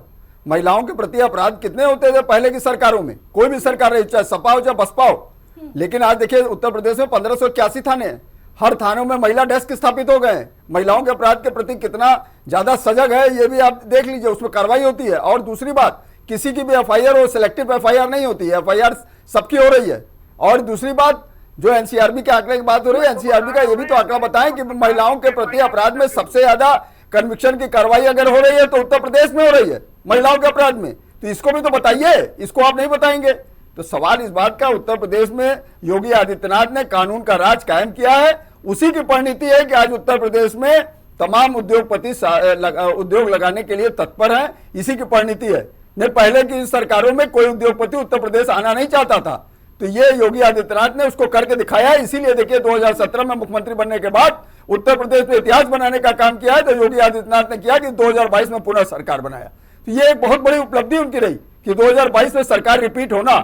महिलाओं के प्रति अपराध कितने होते थे पहले की सरकारों में? कोई भी सरकार रही, चाहे सपा हो चाहे बसपा हो। लेकिन आज देखिए उत्तर प्रदेश में 1581 थाने हैं, हर थानों में महिला डेस्क स्थापित हो गए हैं। महिलाओं के अपराध के प्रति कितना ज्यादा सजग है ये भी आप देख लीजिए, उसमें कार्रवाई होती है। और दूसरी बात, किसी की भी एफआईआर हो, सिलेक्टिव एफआईआर नहीं होती है, एफआईआर सबकी हो रही है। और दूसरी बात, जो एनसीआरबी के आंकड़े की बात हो रही है, एनसीआरबी का ये भी तो आंकड़ा बताएं कि महिलाओं के प्रति अपराध में सबसे ज्यादा कन्विक्शन की कार्रवाई अगर हो रही है तो उत्तर प्रदेश में हो रही है महिलाओं के अपराध में। तो इसको भी तो बताइए, इसको आप नहीं बताएंगे। तो सवाल इस बात का, उत्तर प्रदेश में योगी आदित्यनाथ ने कानून का राज कायम किया है, उसी की परिणति है कि आज उत्तर प्रदेश में तमाम उद्योगपति उद्योग लगाने के लिए तत्पर हैं, इसी की परिणति है। नहीं, पहले की सरकारों में कोई उद्योगपति उत्तर प्रदेश आना नहीं चाहता था, तो ये योगी आदित्यनाथ ने उसको करके दिखाया है। इसीलिए देखिए 2017 में मुख्यमंत्री बनने के बाद उत्तर प्रदेश में इतिहास बनाने का काम किया है, तो योगी आदित्यनाथ ने किया कि 2022 में पुनः सरकार बनाया। तो ये एक बहुत बड़ी उपलब्धि उनकी रही कि 2022 में सरकार रिपीट होना,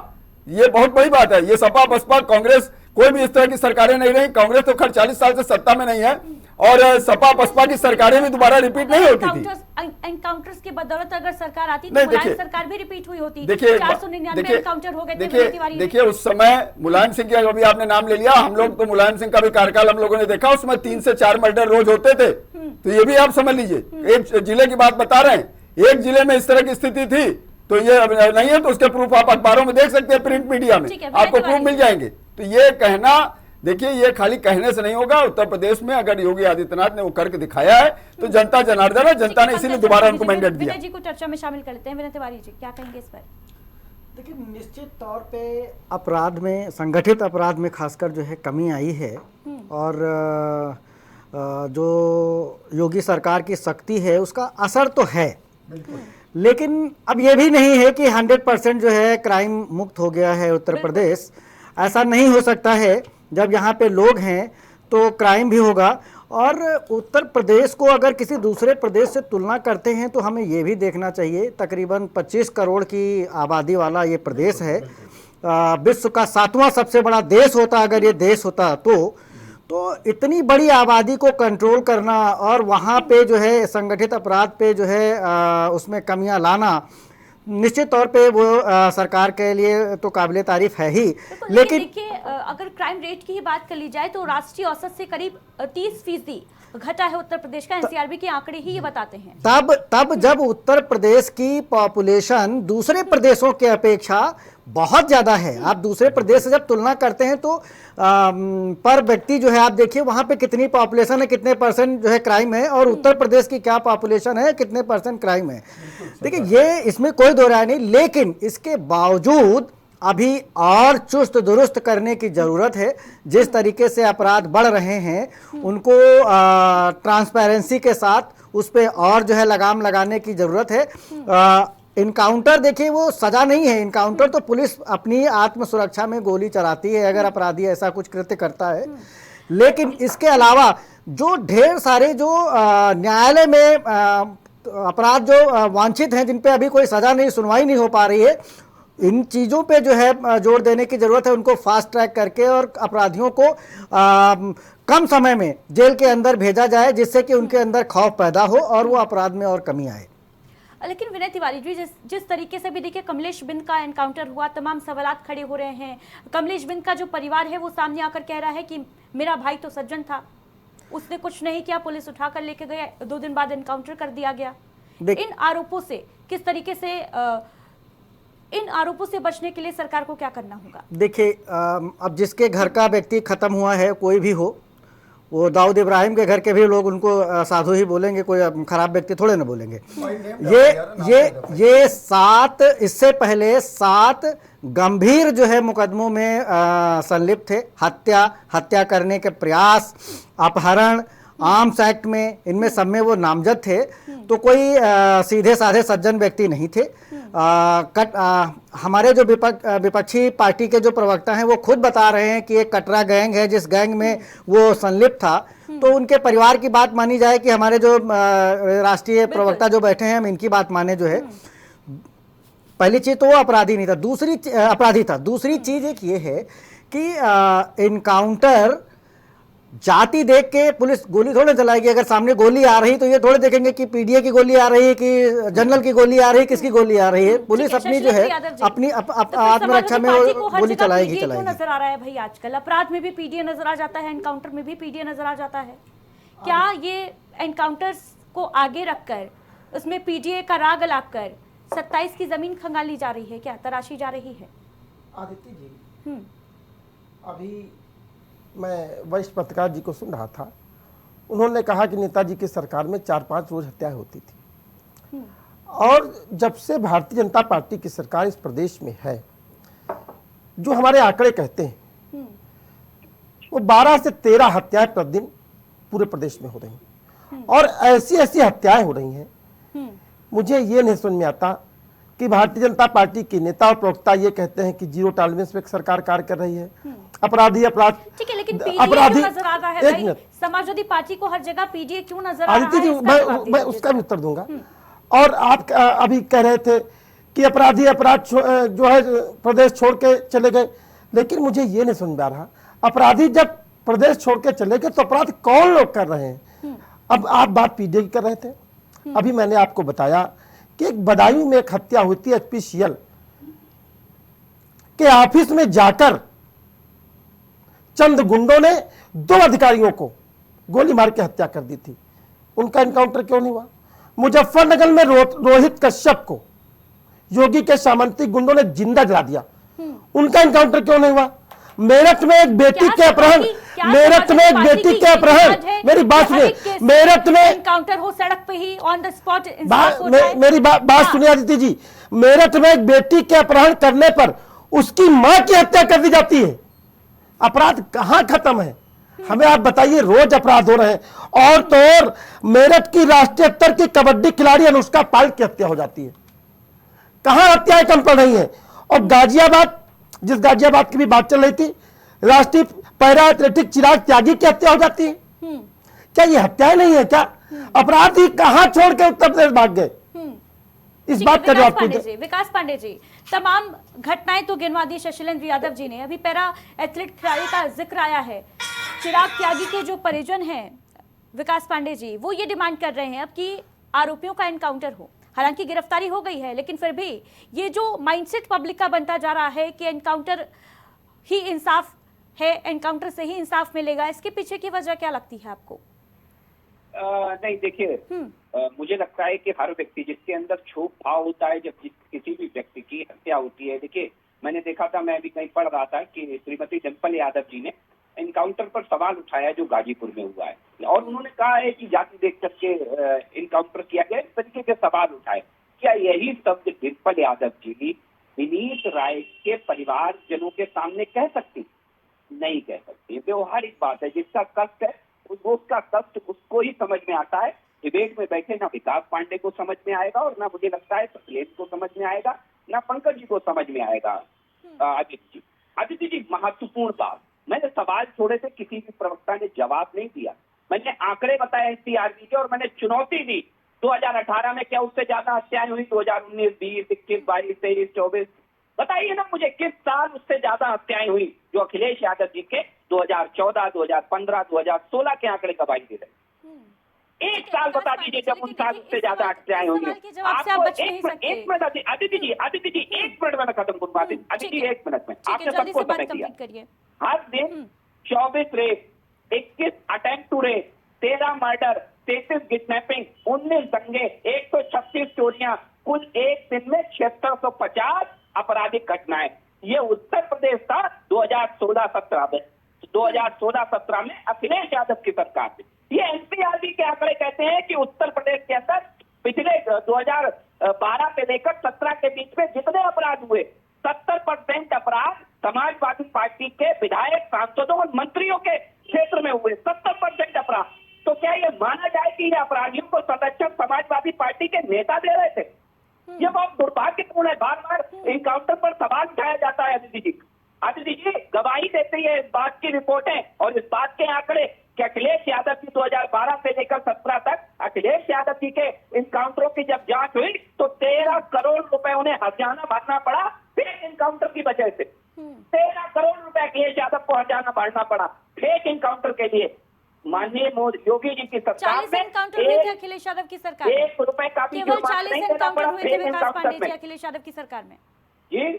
ये बहुत बड़ी बात है। ये सपा बसपा कांग्रेस कोई भी इस तरह की सरकारें नहीं रही। कांग्रेस तो खैर 40 साल से सत्ता में नहीं है, और सपा बसपा की सरकारें भी दोबारा रिपीट नहीं होती थी। एनकाउंटर्स की बदौलत अगर सरकार आती तो नहीं, मुलायम देखिए, सरकार भी रिपीट हुई होती। देखिए 499 एनकाउंटर हो गए थे। देखिए उस समय मुलायम सिंह की अभी आपने नाम ले लिया, हम लोग तो मुलायम सिंह का भी कार्यकाल हम लोगों ने देखा, उसमें 3 से 4 मर्डर रोज होते थे। तो ये भी आप समझ लीजिए, एक जिले की बात बता रहे हैं, एक जिले में इस तरह की स्थिति थी, तो ये नहीं है तो उसके प्रूफ आप अखबारों में देख सकते हैं, प्रिंट मीडिया में आपको प्रूफ मिल जाएंगे। तो ये कहना, देखिए ये खाली कहने से नहीं होगा। उत्तर प्रदेश में अगर योगी आदित्यनाथ ने वो करके दिखाया है तो जनता जनार्दन है, जनता ने इसीलिए दोबारा उनको मैंडेट दिया। विनय जी को चर्चा में शामिल करते हैं। विनय तिवारी जी क्या कहेंगे इस पर? देखिए, निश्चित तौर पे अपराध में, संगठित अपराध में खासकर जो है कमी आई है, और जो योगी सरकार की सख्ती है उसका असर तो है, लेकिन अब ये भी नहीं है कि 100% जो है क्राइम मुक्त हो गया है उत्तर प्रदेश। ऐसा नहीं हो सकता है, जब यहाँ पे लोग हैं तो क्राइम भी होगा। और उत्तर प्रदेश को अगर किसी दूसरे प्रदेश से तुलना करते हैं तो हमें ये भी देखना चाहिए, तकरीबन 25 करोड़ की आबादी वाला ये प्रदेश है, विश्व का 7वां सबसे बड़ा देश होता अगर ये देश होता तो इतनी बड़ी आबादी को कंट्रोल करना और वहाँ पे जो है संगठित अपराध पे जो है उसमें कमियां लाना, निश्चित तौर पे वो सरकार के लिए तो काबिले तारीफ है ही। लेकिन देखिए, अगर क्राइम रेट की ही बात कर ली जाए तो राष्ट्रीय औसत से करीब 30% घटा है उत्तर प्रदेश का। एनसीआरबी के आंकड़े ही ये बताते हैं। तब जब उत्तर प्रदेश की पॉपुलेशन दूसरे प्रदेशों के अपेक्षा बहुत ज्यादा है, आप दूसरे प्रदेश से जब तुलना करते हैं तो पर व्यक्ति जो है आप देखिए वहां पे कितनी पॉपुलेशन है, कितने % जो है क्राइम है, और उत्तर प्रदेश की क्या पॉपुलेशन है, कितने % क्राइम है। देखिए ये इसमें कोई दो राय नहीं, लेकिन इसके बावजूद अभी और चुस्त दुरुस्त करने की जरूरत है। जिस तरीके से अपराध बढ़ रहे हैं उनको ट्रांसपेरेंसी के साथ उस पर और जो है लगाम लगाने की जरूरत है। इनकाउंटर देखिए वो सजा नहीं है, इनकाउंटर तो पुलिस अपनी आत्म सुरक्षा में गोली चलाती है अगर अपराधी ऐसा कुछ कृत्य करता है। लेकिन इसके अलावा जो ढेर सारे जो न्यायालय में अपराध जो वांछित हैं, जिन पे अभी कोई सजा नहीं, सुनवाई नहीं हो पा रही है, इन चीज़ों पे जो है जोर देने की ज़रूरत है। उनको फास्ट ट्रैक करके और अपराधियों को कम समय में जेल के अंदर भेजा जाए, जिससे कि उनके अंदर खौफ पैदा हो और वो अपराध में और कमी आए। लेकिन विनय तिवारी जी, जिस तरीके से भी देखिए कमलेश बिंद का एनकाउंटर हुआ, तमाम सवालात खड़े हो रहे हैं। कमलेश बिंद का जो परिवार है वो सामने आकर कह रहा है कि मेरा भाई तो सज्जन था, उसने कुछ नहीं किया, पुलिस उठा कर लेके गए, 2 दिन बाद एनकाउंटर कर दिया गया। इन आरोपों से किस तरीके से इन आरोपों से बचने के लिए सरकार को क्या करना होगा? देखिए, अब जिसके घर का व्यक्ति खत्म हुआ है, कोई भी हो, वो दाऊद इब्राहिम के घर के भी लोग उनको साधु ही बोलेंगे, कोई खराब व्यक्ति थोड़े ना बोलेंगे। ये 7 इससे पहले 7 गंभीर जो है मुकदमों में संलिप्त थे। हत्या करने के प्रयास, अपहरण, आर्म्स एक्ट में, इनमें सब में वो नामजद थे। तो कोई सीधे साधे सज्जन व्यक्ति नहीं थे। हमारे जो विपक्षी पार्टी के जो प्रवक्ता हैं वो खुद बता रहे हैं कि एक कटरा गैंग है जिस गैंग में वो संलिप्त था। तो उनके परिवार की बात मानी जाए कि हमारे जो राष्ट्रीय प्रवक्ता जो बैठे हैं हम इनकी बात माने जो है, पहली चीज तो वो अपराधी नहीं था, अपराधी था। दूसरी चीज एक ये है कि इनकाउंटर जाति देख के पुलिस गोली थोड़े चलाएगी। अगर सामने गोली आ रही तो ये थोड़े देखेंगे कि पीडीए की गोली आ रही है कि जनरल की गोली आ रही है, किसकी गोली आ रही है। पुलिस अपनी जो है अपनी आत्मरक्षा में गोली चलाएगी। नजर आ रहा है भाई आजकल अपराध में भी पीडीए नजर आ जाता है, एनकाउंटर में भी पीडीए नजर आ जाता है। क्या ये एनकाउंटर्स को आगे रखकर उसमें पीडीए का राग लाकर 27 की जमीन खंगाली जा रही है, क्या तराशी जा रही है? आदित्य जी, अभी मैं वरिष्ठ पत्रकार जी को सुन रहा था, उन्होंने कहा कि नेताजी की सरकार में 4-5 रोज हत्याएं होती थी। और जब से भारतीय जनता पार्टी की सरकार इस प्रदेश में है, जो हमारे आंकड़े कहते हैं वो 12 से 13 हत्याएं प्रतिदिन पूरे प्रदेश में हो रही हैं और ऐसी ऐसी हत्याएं हो रही हैं, मुझे ये नहीं समझ में आता कि भारतीय जनता पार्टी के नेता और प्रवक्ता ये कहते हैं कि जीरो टॉलरेंस पे सरकार कार्य कर रही है, अपराधी अपराध ठीक है, लेकिन अपराधी क्यों नजर आ रहा है एक भाई? मिनट, समाजवादी पार्टी को हर जगह पीडीए क्यों नजर आ रहा आदित्य है? जी इसका जवाब मैं दीजिए। उसका भी उत्तर दूंगा। और आप अभी कह रहे थे कि अपराधी अपराध जो है प्रदेश छोड़ के चले गए, लेकिन मुझे ये नहीं समझ में आ रहा, अपराधी जब प्रदेश छोड़ के चले गए तो अपराध कौन लोग कर रहे हैं? अब आप बात पीडीए की कर रहे थे, अभी मैंने आपको बताया कि एक बदायूं में एक हत्या हुई थी, HPCL के ऑफिस में जाकर चंद गुंडों ने 2 अधिकारियों को गोली मार के हत्या कर दी थी। उनका एनकाउंटर क्यों नहीं हुआ? मुजफ्फरनगर में रोहित कश्यप को योगी के सामंती गुंडों ने जिंदा जला दिया, उनका एनकाउंटर क्यों नहीं हुआ? मेरठ में एक बेटी के अपहरण, मेरठ में एक बेटी के अपहरण, मेरी बात सुनिए, मेरठ में एनकाउंटर हो सड़क पे ही ऑन द स्पॉट मेरी बात सुनिए आदित्य जी, मेरठ में एक बेटी के अपहरण करने पर उसकी मां की हत्या कर दी जाती है। अपराध कहां खत्म है? हमें आप बताइए, रोज अपराध हो रहे हैं। और तो और मेरठ की राष्ट्रीय स्तर की कबड्डी खिलाड़ी अनुष्का पाल की हत्या हो जाती है, कहां हत्याएं कम पड़ रही हैं? और गाजियाबाद, जिस गाजियाबाद की भी बात चल रही थी, राष्ट्रीय पैरा एथलेटिक चिराग त्यागी की हत्या हो जाती है। क्या ये हत्याएं नहीं है क्या? अपराधी कहां छोड़ के उत्तर प्रदेश भाग गए? इस बात का जवाब दीजिए। विकास पांडे जी, तमाम घटनाएं तो गिनवा दी शशिलेंद्र यादव जी ने, अभी पैरा एथलीट खिलाड़ी का जिक्र आया है। चिराग त्यागी के जो परिजन हैं विकास पांडे जी, वो ये डिमांड कर रहे हैं अब कि आरोपियों का एनकाउंटर हो। हालांकि गिरफ्तारी हो गई है, लेकिन फिर भी ये जो माइंडसेट पब्लिक का बनता जा रहा है कि एनकाउंटर ही इंसाफ है, एनकाउंटर से ही इंसाफ मिलेगा, इसके पीछे की वजह क्या लगती है आपको? नहीं, देखिए, मुझे लगता है कि हर व्यक्ति जिसके अंदर क्षोभ भाव होता है, जब किसी भी व्यक्ति की हत्या होती है, देखिए मैंने देखा था, मैं भी कहीं पढ़ रहा था कि श्रीमती डिंपल यादव जी ने एनकाउंटर पर सवाल उठाया जो गाजीपुर में हुआ है, और उन्होंने कहा है कि जाति देख करके एनकाउंटर किया गया, इस तरीके के सवाल उठाए। क्या यही शब्द डिंपल यादव जी विनीत राय के परिवारजनों के सामने कह सकती? नहीं कह सकती। व्यवहारिक बात है, जिसका कष्ट है उसका कष्ट उसको ही समझ में आता है। डिबेट में बैठे ना विकास पांडे को समझ में आएगा, और ना मुझे लगता है शैलेश को समझ में आएगा, ना पंकज जी को समझ में आएगा। आदित्य जी, महत्वपूर्ण बात, मैंने सवाल छोड़े थे, किसी भी प्रवक्ता ने जवाब नहीं दिया। मैंने आंकड़े बताए एनसीआरबी के, और मैंने चुनौती दी 2018 में क्या उससे ज्यादा हत्याएं हुई? 2019, 20, 21, 22, 23, 24, बताइए ना मुझे, किस साल उससे ज्यादा हत्याएं हुई जो अखिलेश यादव जी के 2014, 2015, 2016 के आंकड़े गवाही दे रहे? एक साल बता दीजिए जब उन साल उससे ज्यादा हत्याएं हुई। आपको एक मिनट आदित्य जी, एक मिनट में खत्म करूंगा। आदित्य जी, एक मिनट में आपने सबको समय दिया। हर दिन 24 rape, 21 attempt to rape, 13 murder, 33 kidnapping, 19 दंगे, 136 चोरियां, कुल एक दिन में 650 आपराधिक घटनाएं। ये उत्तर प्रदेश था 2016-17 में। 2016-17 में अखिलेश यादव की सरकार थी। ये एनसीआरबी के आंकड़े कहते हैं कि उत्तर प्रदेश के अंदर पिछले 2012 से लेकर 17 के बीच में जितने अपराध हुए, 70% अपराध समाजवादी पार्टी के विधायक, सांसदों और मंत्रियों के क्षेत्र में हुए। 70% अपराध। तो क्या ये माना जाए कि ये अपराधियों को संरक्षण समाजवादी पार्टी के नेता दे रहे थे? ये बहुत दुर्भाग्यपूर्ण है। बार बार एनकाउंटर पर सवाल उठाया जाता है। आदित्य जी गवाही देती है इस बात की रिपोर्टें और इस बात के आंकड़े कि अखिलेश यादव की 2012 से लेकर 17 तक अखिलेश यादव जी के एनकाउंटरों की जब जांच हुई तो 13 करोड़ रुपए उन्हें हर्जाना भरना पड़ा फेक एनकाउंटर की वजह से। 13 करोड़ रुपए अखिलेश यादव को हर्जाना भरना पड़ा फेक एनकाउंटर के लिए। माननीय योगी जी की सरकार में अखिलेश यादव की सरकार में 1 रुपए का भी केवल 40 एनकाउंटर हुए थे विकास पांडे जी अखिलेश यादव की सरकार में। जी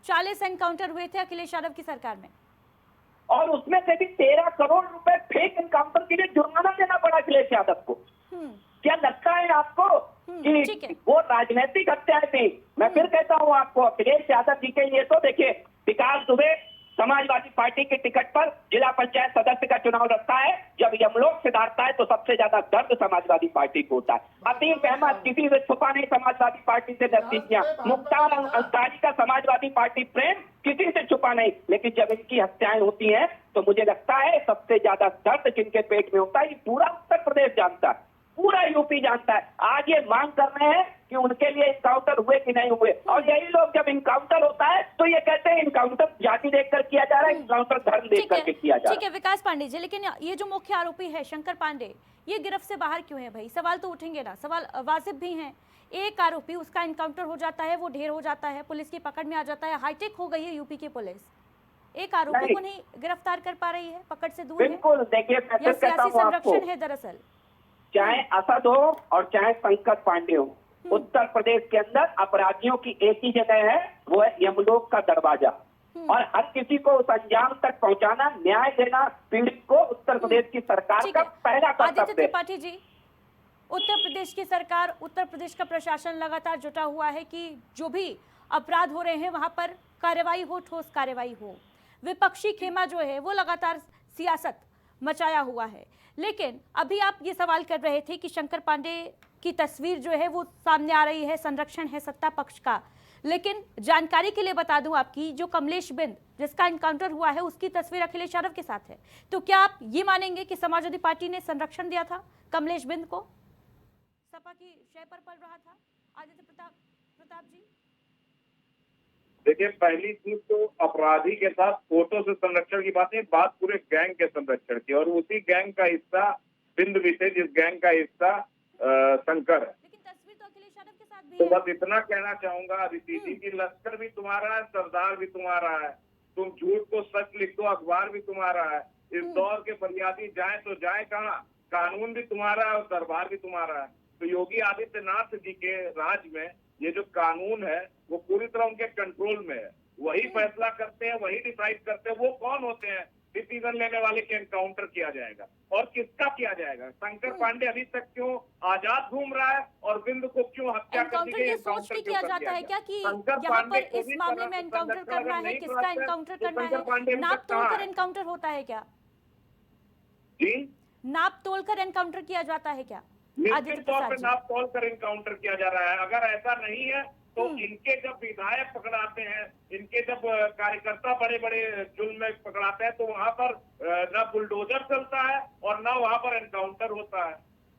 40 एनकाउंटर हुए थे अखिलेश यादव की सरकार में, और उसमें से भी 13 करोड़ रुपए फेक एनकाउंटर के लिए जुर्माना देना पड़ा अखिलेश यादव को। क्या लगता है आपको कि वो राजनीतिक हत्याएं थी? मैं फिर कहता हूं आपको, अखिलेश यादव जी के लिए तो देखिए विकास दुबे समाजवादी पार्टी के टिकट पर जिला पंचायत सदस्य का चुनाव लड़ता है, जब यमलोक सिधारता है तो सबसे ज्यादा दर्द समाजवादी पार्टी को होता है। अतीक अहमद किसी से छुपा नहीं समाजवादी पार्टी से नजदीकियां, मुख्तार अंसारी का समाजवादी पार्टी प्रेम किसी से छुपा नहीं, लेकिन जब इनकी हत्याएं होती हैं तो मुझे लगता है सबसे ज्यादा दर्द जिनके पेट में होता है, ये पूरा उत्तर प्रदेश जानता है, पूरा यूपी जानता है। आज ये मांग कर रहे हैं कि उनके लिए इनकाउंटर हुए कि नहीं हुए, और यही लोग जब इनकाउंटर होता है तो ये कहते हैं इनकाउंटर जाति देखकर किया जा रहा है, इनकाउंटर धर्म देख करके किया जा रहा है। ठीक है विकास पांडे जी, लेकिन ये जो मुख्य आरोपी है शंकर पांडे, ये गिरफ्त से बाहर क्यों है भाई? सवाल तो उठेंगे ना, सवाल वाजिब भी हैं। एक आरोपी, उसका इनकाउंटर हो जाता है, वो ढेर हो जाता है, पुलिस की पकड़ में आ जाता है, हाईटेक हो गई है यूपी की पुलिस, एक आरोपी को नहीं गिरफ्तार कर पा रही है, पकड़ से दूर है, बिल्कुल। देखिए या सियासी संरक्षण है दरअसल? चाहे असद हो और चाहे शंकर पांडे हो, उत्तर प्रदेश के अंदर अपराधियों की एक ही जगह है, वो है यमलोक का दरवाजा, और हर किसी को उस अंजाम तक पहुंचाना, न्याय देना पीड़ित को उत्तर प्रदेश की सरकार का पहला आदित्य कर्तव्य है। त्रिपाठी जी, उत्तर प्रदेश की सरकार, उत्तर प्रदेश का प्रशासन लगातार जुटा हुआ है कि जो भी अपराध हो रहे हैं वहां पर कार्रवाई हो, ठोस कार्रवाई हो। विपक्षी खेमा जो है वो लगातार सियासत मचाया हुआ है, लेकिन अभी आप ये सवाल कर रहे थे कि शंकर पांडे की तस्वीर जो है वो सामने आ रही है, संरक्षण है सत्ता पक्ष का, लेकिन जानकारी के लिए बता दूं आपकी, जो कमलेश बिंद जिसका एनकाउंटर हुआ है उसकी तस्वीर अखिलेश यादव के साथ है। तो क्या आप ये मानेंगे कि समाजवादी पार्टी ने संरक्षण दिया था कमलेश बिंद को? सपा की शय पर पड़ रहा था आदित्य प्रताप जी? देखिए, पहली चीज तो अपराधी के साथ फोटो से संरक्षण की बात नहीं, बात पूरे गैंग के संरक्षण की, और उसी गैंग का हिस्सा बिंद भी थे, जिस गैंग का हिस्सा शंकर है। लेकिन तस्वीर तो अखिलेश यादव के साथ भी तो है। बस इतना कहना चाहूंगा अदिति जी की लश्कर भी तुम्हारा है, सरदार भी तुम्हारा है, तुम झूठ को सच लिख दो, अखबार भी तुम्हारा है। इस दौर के फरियादी जाए तो जाए कहाँ, कानून भी तुम्हारा है और दरबार भी तुम्हारा है। तो योगी आदित्यनाथ जी के राज में ये जो कानून है वो पूरी तरह उनके कंट्रोल में है, वही फैसला करते हैं, वही डिसाइड करते हैं। वो कौन होते हैं डिसीजन लेने वाले के एनकाउंटर किया जाएगा और किसका किया जाएगा? शंकर पांडे अभी तक क्यों आजाद घूम रहा है और बिंद को क्यों हत्या कर दी गई? ये सोच के किया जाता है क्या कि यहाँ पर इस मामले में एनकाउंटर करना है, किसका एनकाउंटर करना है? नाप तोलकर एनकाउंटर होता है क्या जी? नाप तोलकर एनकाउंटर किया जाता है क्या? निश्चित तौर पर नाप तोल कर एनकाउंटर किया जा रहा है। अगर ऐसा नहीं है तो इनके जब विधायक पकड़ाते हैं, इनके जब कार्यकर्ता बड़े बड़े जुल्म में पकड़ाते हैं, तो वहां पर न बुलडोजर चलता है और न वहां पर एनकाउंटर होता है।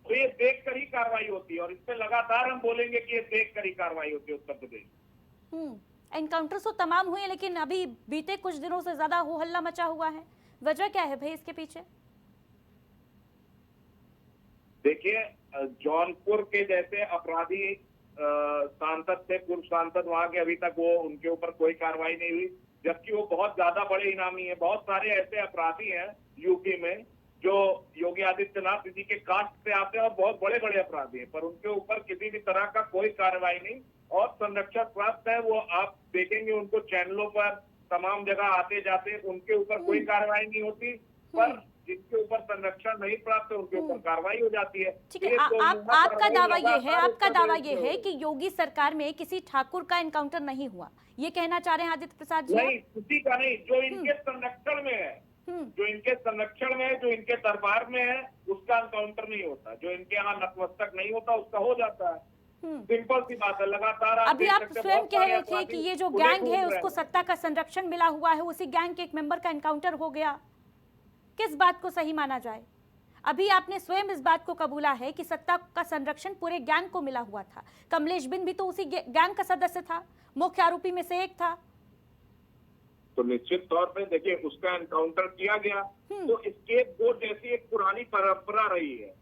तो ये देख कर ही कार्रवाई होती है, और इस पे लगातार हम बोलेंगे कि ये देख कर ही कार्रवाई होती है उत्तर प्रदेश। एनकाउंटर तो तमाम हुए, लेकिन अभी बीते कुछ दिनों से ज्यादा हो हल्ला मचा हुआ है, वजह क्या है भाई इसके पीछे? देखिए, जौनपुर के जैसे अपराधी सांसद थे, पूर्व सांसद, वहां के अभी तक वो उनके ऊपर कोई कार्रवाई नहीं हुई, जबकि वो बहुत ज्यादा बड़े इनामी हैं। बहुत सारे ऐसे अपराधी हैं यूपी में जो योगी आदित्यनाथ जी के कास्ट से आते हैं और बहुत बड़े बड़े अपराधी हैं, पर उनके ऊपर किसी भी तरह का कोई कार्रवाई नहीं और संरक्षण प्राप्त है। वो आप देखेंगे उनको चैनलों पर तमाम जगह आते जाते, उनके ऊपर कोई कार्रवाई नहीं होती, पर जिनके ऊपर संरक्षण नहीं प्राप्त है उनके ऊपर कार्रवाई हो जाती है। ठीक है, आपका दावा ये है, आपका दावा ये है कि योगी सरकार में किसी ठाकुर का एनकाउंटर नहीं हुआ, ये कहना चाह रहे हैं आदित्य प्रसाद जी? नहीं, किसी का नहीं, जो इनके संरक्षण में है, जो इनके संरक्षण में है, जो इनके दरबार में है, उसका एनकाउंटर नहीं होता। जो इनके यहाँ नतमस्तक नहीं होता उसका हो जाता है। सिंपल सी बात है। लगातार अभी आप स्वयं कह रहे थे कि ये जो गैंग है उसको सत्ता का संरक्षण मिला हुआ है, उसी गैंग के एक मेंबर का एनकाउंटर हो गया, किस बात को सही माना जाए? अभी आपने स्वयं इस बात को कबूला है कि सत्ता का संरक्षण पूरे गैंग को मिला हुआ था। कमलेश बिंद भी तो उसी गैंग का सदस्य था, मुख्य आरोपी में से एक था। तो निश्चित तौर पे देखिए उसका एनकाउंटर किया गया, तो स्केप गोट जैसी एक पुरानी परंपरा रही है,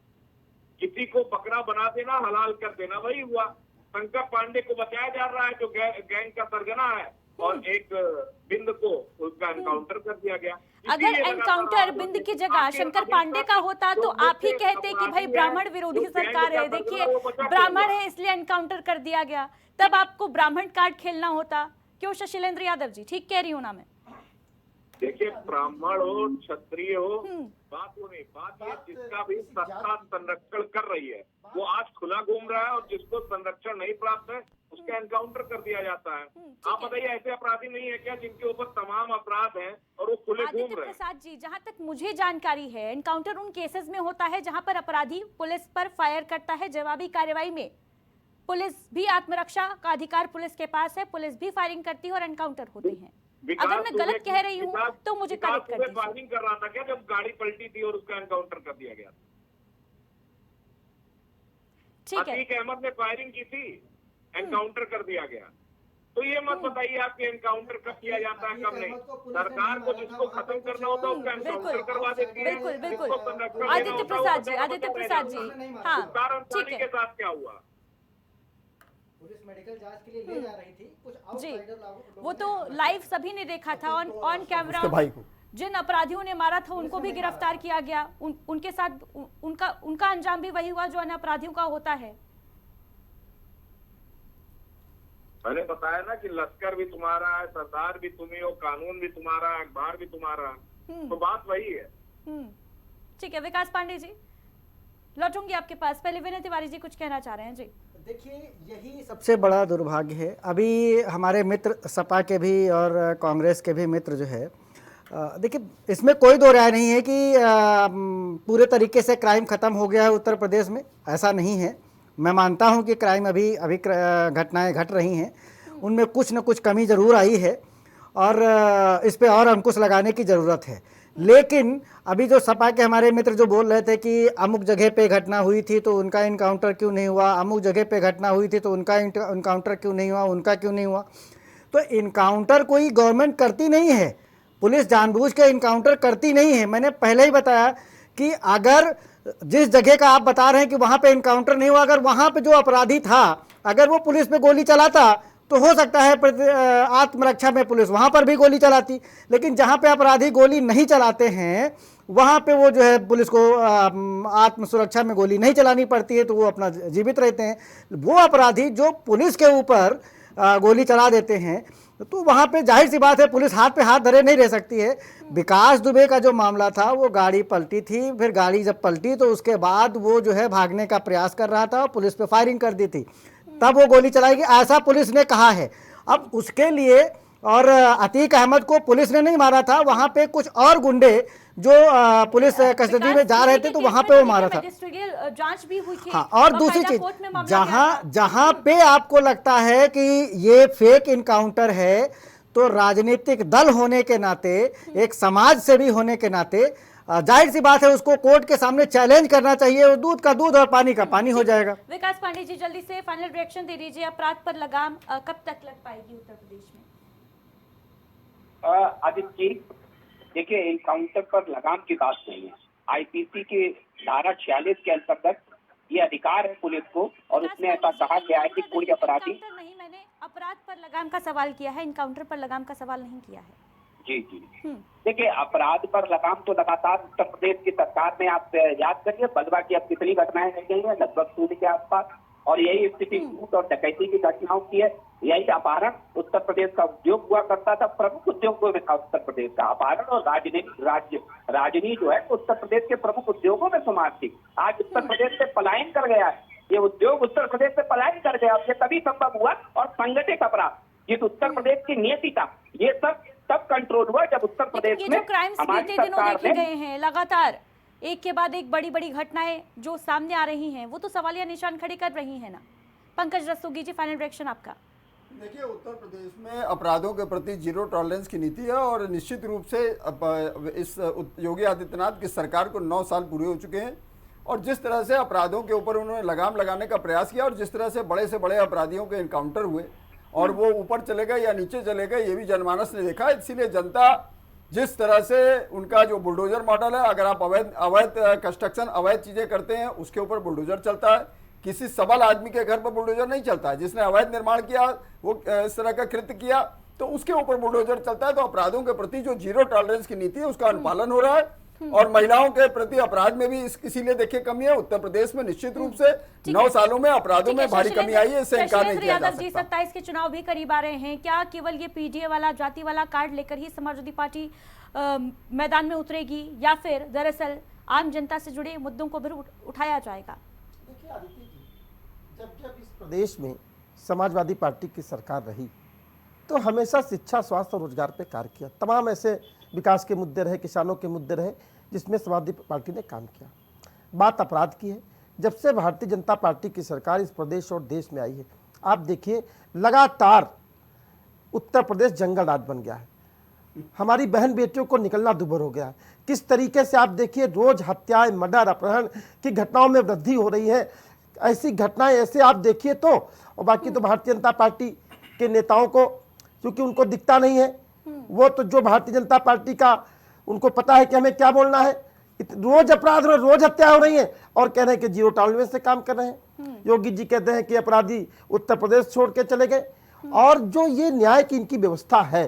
किसी को बकरा बना देना, हलाल कर देना, वही हुआ। शंकर पांडे को बचाया जा रहा है जो गैंग का सरगना है, और एक बिंद को उसका एनकाउंटर कर दिया गया। अगर एनकाउंटर बिंद की जगह शंकर पांडे का होता तो आप ही कहते कि भाई ब्राह्मण विरोधी सरकार है, देखिए ब्राह्मण है इसलिए एनकाउंटर कर दिया गया, तब आपको ब्राह्मण कार्ड खेलना होता। क्यों शशिलेंद्र यादव जी, ठीक कह रही हूँ ना मैं? देखिए, ब्राह्मण हो क्षत्रिय हो, बात वो नहीं, बात ये जिसका भी सत्ता संरक्षण कर रही है वो आज खुला घूम रहा है, और जिसको संरक्षण नहीं प्राप्त है उसका एनकाउंटर कर दिया जाता है। आप बताइए, ऐसे अपराधी नहीं है क्या जिनके ऊपर तमाम अपराध हैं और वो खुले घूम आदित्य रहे हैं? प्रसाद जी, जहां तक मुझे जानकारी है, एनकाउंटर उन केसेस में होता है जहां पर अपराधी पुलिस पर फायर करता है। जवाबी कार्रवाई में पुलिस भी, आत्मरक्षा का अधिकार पुलिस के पास है, पुलिस भी फायरिंग करती है और एनकाउंटर होते हैं। अगर मैं गलत कह रही हूँ तो मुझे करेक्ट कर दीजिए। फायरिंग कर रहा था क्या जब गाड़ी पलटी थी और उसका एनकाउंटर कर दिया गया? ठीक है, अतीक अहमद ने फायरिंग की थी, एनकाउंटर कर दिया गया। तो ये मत बताइए आपके एनकाउंटर कब किया जाता है कब नहीं। सरकार को जिसको खत्म करना होता है उसका एनकाउंटर करवा देती है। बिल्कुल बिल्कुल। जिसको संरक्षण देना आदित्य होता है, प्रसाद जी, उसका आदित्य पता प्रसाद नहीं जी, चलता। हाँ मुख्तार ठीक अंसारी है के साथ क्या हुआ? पुलिस मेडिकल जांच के लिए ले जा रही थी, कुछ जी, आउटसाइडर लोगों वो तो लाइव सभी ने देखा था ऑन कैमरा। उसके भाई को जिन अपराधियों ने मारा था उनको भी गिरफ्तार किया गया। उनके साथ उनका अंजाम भी वही हुआ जो अन्य अपराधियों का होता है। मैंने बताया ना कि लश्कर भी तुम्हारा है, सरदार भी तुम्ही हो, कानून भी तुम्हारा है, अखबार भी तुम्हारा है। तो बात वही है। ठीक है, विकास पांडे जी, लौटूंगी आपके पास। पहले विनय तिवारी जी कुछ कहना चाह रहे हैं। जी देखिए, यही सबसे बड़ा दुर्भाग्य है। अभी हमारे मित्र सपा के भी और कांग्रेस के भी मित्र जो है, देखिए इसमें कोई दो राय नहीं है कि पूरे तरीके से क्राइम ख़त्म हो गया है उत्तर प्रदेश में, ऐसा नहीं है। मैं मानता हूं कि क्राइम अभी घटनाएं घट रही हैं, उनमें कुछ न कुछ कमी ज़रूर आई है और इस पे और अंकुश लगाने की ज़रूरत है। लेकिन अभी जो सपा के हमारे मित्र जो बोल रहे थे कि अमुक जगह पे घटना हुई थी तो उनका इनकाउंटर क्यों नहीं हुआ, अमुक जगह पे घटना हुई थी तो उनका इनकाउंटर क्यों नहीं हुआ, उनका क्यों नहीं हुआ, तो इनकाउंटर कोई गवर्नमेंट करती नहीं है, पुलिस जानबूझ के इनकाउंटर करती नहीं है। मैंने पहले ही बताया कि अगर जिस जगह का आप बता रहे हैं कि वहाँ पे इनकाउंटर नहीं हुआ, अगर वहाँ पे जो अपराधी था अगर वो पुलिस पे गोली चलाता तो हो सकता है आत्मरक्षा में पुलिस वहाँ पर भी गोली चलाती। लेकिन जहाँ पे अपराधी गोली नहीं चलाते हैं वहाँ पे वो जो है पुलिस को आत्म सुरक्षा में गोली नहीं चलानी पड़ती है, तो वो अपना जीवित रहते हैं। वो अपराधी जो पुलिस के ऊपर गोली चला देते हैं तो वहाँ पे जाहिर सी बात है पुलिस हाथ पे हाथ धरे नहीं रह सकती है। विकास दुबे का जो मामला था वो गाड़ी पलटी थी, फिर गाड़ी जब पलटी तो उसके बाद वो जो है भागने का प्रयास कर रहा था और पुलिस पे फायरिंग कर दी थी, तब वो गोली चलाएगी ऐसा पुलिस ने कहा है। अब उसके लिए और अतीक अहमद को पुलिस ने नहीं मारा था, वहाँ पे कुछ और गुंडे जो पुलिस कस्टडी में जा रहे थे तो वहाँ पे वो मारा था। जांच भी हुई थी। हाँ, और दूसरी चीज, जहाँ पे आपको लगता है कि ये फेक इनकाउंटर है तो राजनीतिक दल होने के नाते, एक समाज सेवी होने के नाते जाहिर सी बात है उसको कोर्ट के सामने चैलेंज करना चाहिए, और दूध का दूध और पानी का पानी हो जाएगा। विकास पांडे जी, जल्दी से फाइनल रिएक्शन दे दीजिए। अपराध पर लगाम कब तक लग पाएगी उत्तर प्रदेश में? आदित्य जी, देखिए एनकाउंटर पर लगाम की बात नहीं है। आईपीसी के धारा 46 के अंतर्गत ये अधिकार है पुलिस को, और उसमें ऐसा कहा गया है कि कोई अपराधी नहीं, मैंने अपराध पर लगाम का सवाल किया है, इनकाउंटर पर लगाम का सवाल नहीं किया है। जी जी, देखिए अपराध पर लगाम तो लगातार उत्तर प्रदेश की सरकार में, आप याद करिए बलवा की अब कितनी घटनाएं रह गई हैं, लगभग 100 के आसपास, और यही स्थिति लूट और डकैती की घटनाओं की है। यही अपहरण उत्तर प्रदेश का उद्योग हुआ करता था, प्रमुख उद्योगों में था उत्तर प्रदेश का अपहरण, और राजनीति जो है उत्तर प्रदेश के प्रमुख उद्योगों में शुमार थी। आज उत्तर प्रदेश से पलायन कर गया है ये उद्योग, उत्तर प्रदेश से पलायन कर गया, ये तभी संभव हुआ। और संगठित अपराध जिस उत्तर प्रदेश की नियति था, ये सब तब कंट्रोल हुआ जब उत्तर प्रदेश में हमारी सरकार ने गए हैं लगातार एक के बाद एक बड़ी बड़ी घटनाएं जो सामने आ रही हैं, वो तो सवालिया निशान खड़े कर रही हैं ना। पंकज रस्तोगी जी, फाइनल रिएक्शन आपका। देखिए, उत्तर प्रदेश में अपराधों के प्रति जीरो टॉलरेंस की नीति है, और निश्चित रूप से इस योगी आदित्यनाथ की सरकार को 9 साल पूरे हो चुके हैं, और जिस तरह से अपराधों के ऊपर उन्होंने लगाम लगाने का प्रयास किया, और जिस तरह से बड़े अपराधियों के इनकाउंटर हुए और वो ऊपर चले गए या नीचे चले गए, ये भी जनमानस ने देखा। इसीलिए जनता जिस तरह से उनका जो बुलडोजर मॉडल है, अगर आप अवैध कंस्ट्रक्शन, अवैध चीजें करते हैं उसके ऊपर बुलडोजर चलता है, किसी सबल आदमी के घर पर बुलडोजर नहीं चलता है। जिसने अवैध निर्माण किया, वो इस तरह का कृत्य किया, तो उसके ऊपर बुलडोजर चलता है। तो अपराधों के प्रति जो जीरो टॉलरेंस की नीति है उसका अनुपालन हो रहा है, और महिलाओं के प्रति अपराध में भी इसीलिए देखिए कमी है। उत्तर प्रदेश में निश्चित रूप से 9 सालों में अपराधों में भारी कमी आई है, इससे इनकार नहीं किया जा सकता। 27 के चुनाव भी करीब आ रहे हैं, क्या केवल ये पीडीए वाला, जाति वाला कार्ड लेकर ही समाजवादी पार्टी मैदान में उतरेगी, या फिर दरअसल आम जनता से जुड़े मुद्दों को भी उठाया जाएगा? देखिए आदित्य जी, जब इस प्रदेश में समाजवादी पार्टी की सरकार रही तो हमेशा शिक्षा, स्वास्थ्य और रोजगार पे कार्य किया। तमाम ऐसे विकास के मुद्दे रहे, किसानों के मुद्दे रहे जिसमें समाजवादी पार्टी ने काम किया। बात अपराध की है। जब से भारतीय जनता पार्टी की सरकार इस प्रदेश और देश में आई है, आप देखिए लगातार उत्तर प्रदेश जंगल राज बन गया है। हमारी बहन बेटियों को निकलना दुभर हो गया है। किस तरीके से आप देखिए रोज हत्याएं, मर्डर, अपहरण की घटनाओं में वृद्धि हो रही है। ऐसी घटनाएं ऐसे आप देखिए तो, और बाकी तो भारतीय जनता पार्टी के नेताओं को क्योंकि उनको दिखता नहीं है, वो तो जो भारतीय जनता पार्टी का उनको पता है कि हमें क्या बोलना है। रोज अपराध, रोज हत्या हो रही है और कह रहे हैं कि जीरो टॉलरेंस से काम कर रहे हैं। योगी जी कहते हैं कि अपराधी उत्तर प्रदेश छोड़ के चले गए। और जो ये न्याय की इनकी व्यवस्था है,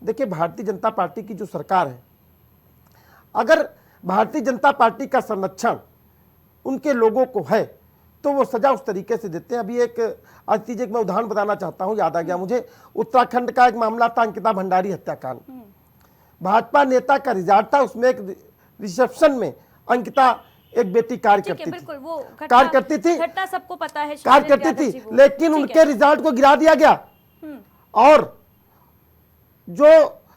देखिए भारतीय जनता पार्टी की जो सरकार है, अगर भारतीय जनता पार्टी का संरक्षण उनके लोगों को है तो वो सजा उस तरीके से देते हैं। अभी एक अतिथि एक मैं उदाहरण बताना चाहता हूं, याद आ गया मुझे। उत्तराखंड का एक मामला था, अंकिता भंडारी हत्याकांड। भाजपा नेता का रिजॉर्ट था, उसमें एक रिसेप्शन में अंकिता एक बेटी कार्य करती थी, घटना सबको पता है, कार्य करती थी, लेकिन उनके रिजॉर्ट को गिरा दिया गया और जो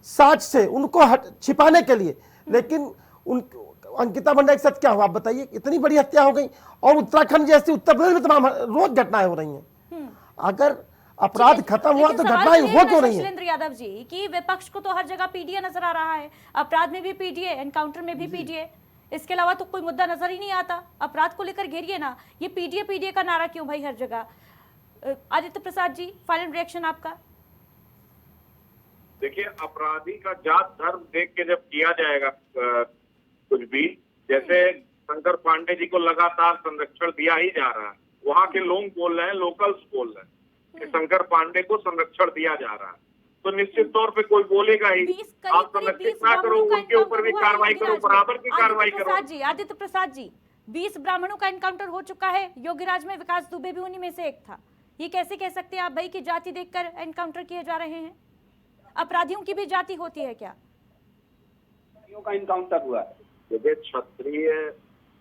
साक्ष्य से उनको छिपाने के लिए, लेकिन उन अंकिता भंडारी के साथ क्या हुआ आप बताइए। इतनी बड़ी हत्या हो गई और उत्तराखंड जैसे उत्तर प्रदेश में तमाम रोज घटनाएं हो रही हैं। अगर अपराध खत्म हुआ तो घटनाएं हो क्यों नहीं है? शैलेंद्र यादव जी कि विपक्ष को तो हर जगह पीडीए नजर आ रहा है, अपराध में भी पीडीए, एनकाउंटर में भी पीडीए, इसके अलावा तो कोई मुद्दा नजर ही नहीं आता। अपराध को लेकर घेरिए ना, ये पीडीए पीडीए का नारा क्यों भाई हर जगह। आदित्य प्रसाद जी, फाइनल रिएक्शन आपका। देखिए, अपराधी का जात धर्म देख के जब किया जाएगा कुछ भी, जैसे शंकर पांडे जी को लगातार संरक्षण दिया ही जा रहा है, वहां के लोग बोल रहे हैं, लोकल्स बोल रहे हैं कि शंकर पांडे को संरक्षण दिया जा रहा है, तो निश्चित तौर पे कोई बोलेगा ही। आप संरक्षित ना करो, उनके ऊपर भी कार्रवाई करो, बराबर की कार्रवाई करो। आदित्य प्रसाद जी, 20 ब्राह्मणों का एनकाउंटर हो चुका है योगीराज में, विकास दुबे भी उन्हीं में से एक था। ये कैसे कह सकते हैं आप भाई कि जाति देखकर एनकाउंटर किए जा रहे हैं? अपराधियों की भी जाति होती है क्या? का इनकाउंटर हुआ है, जैसे क्षत्रिय,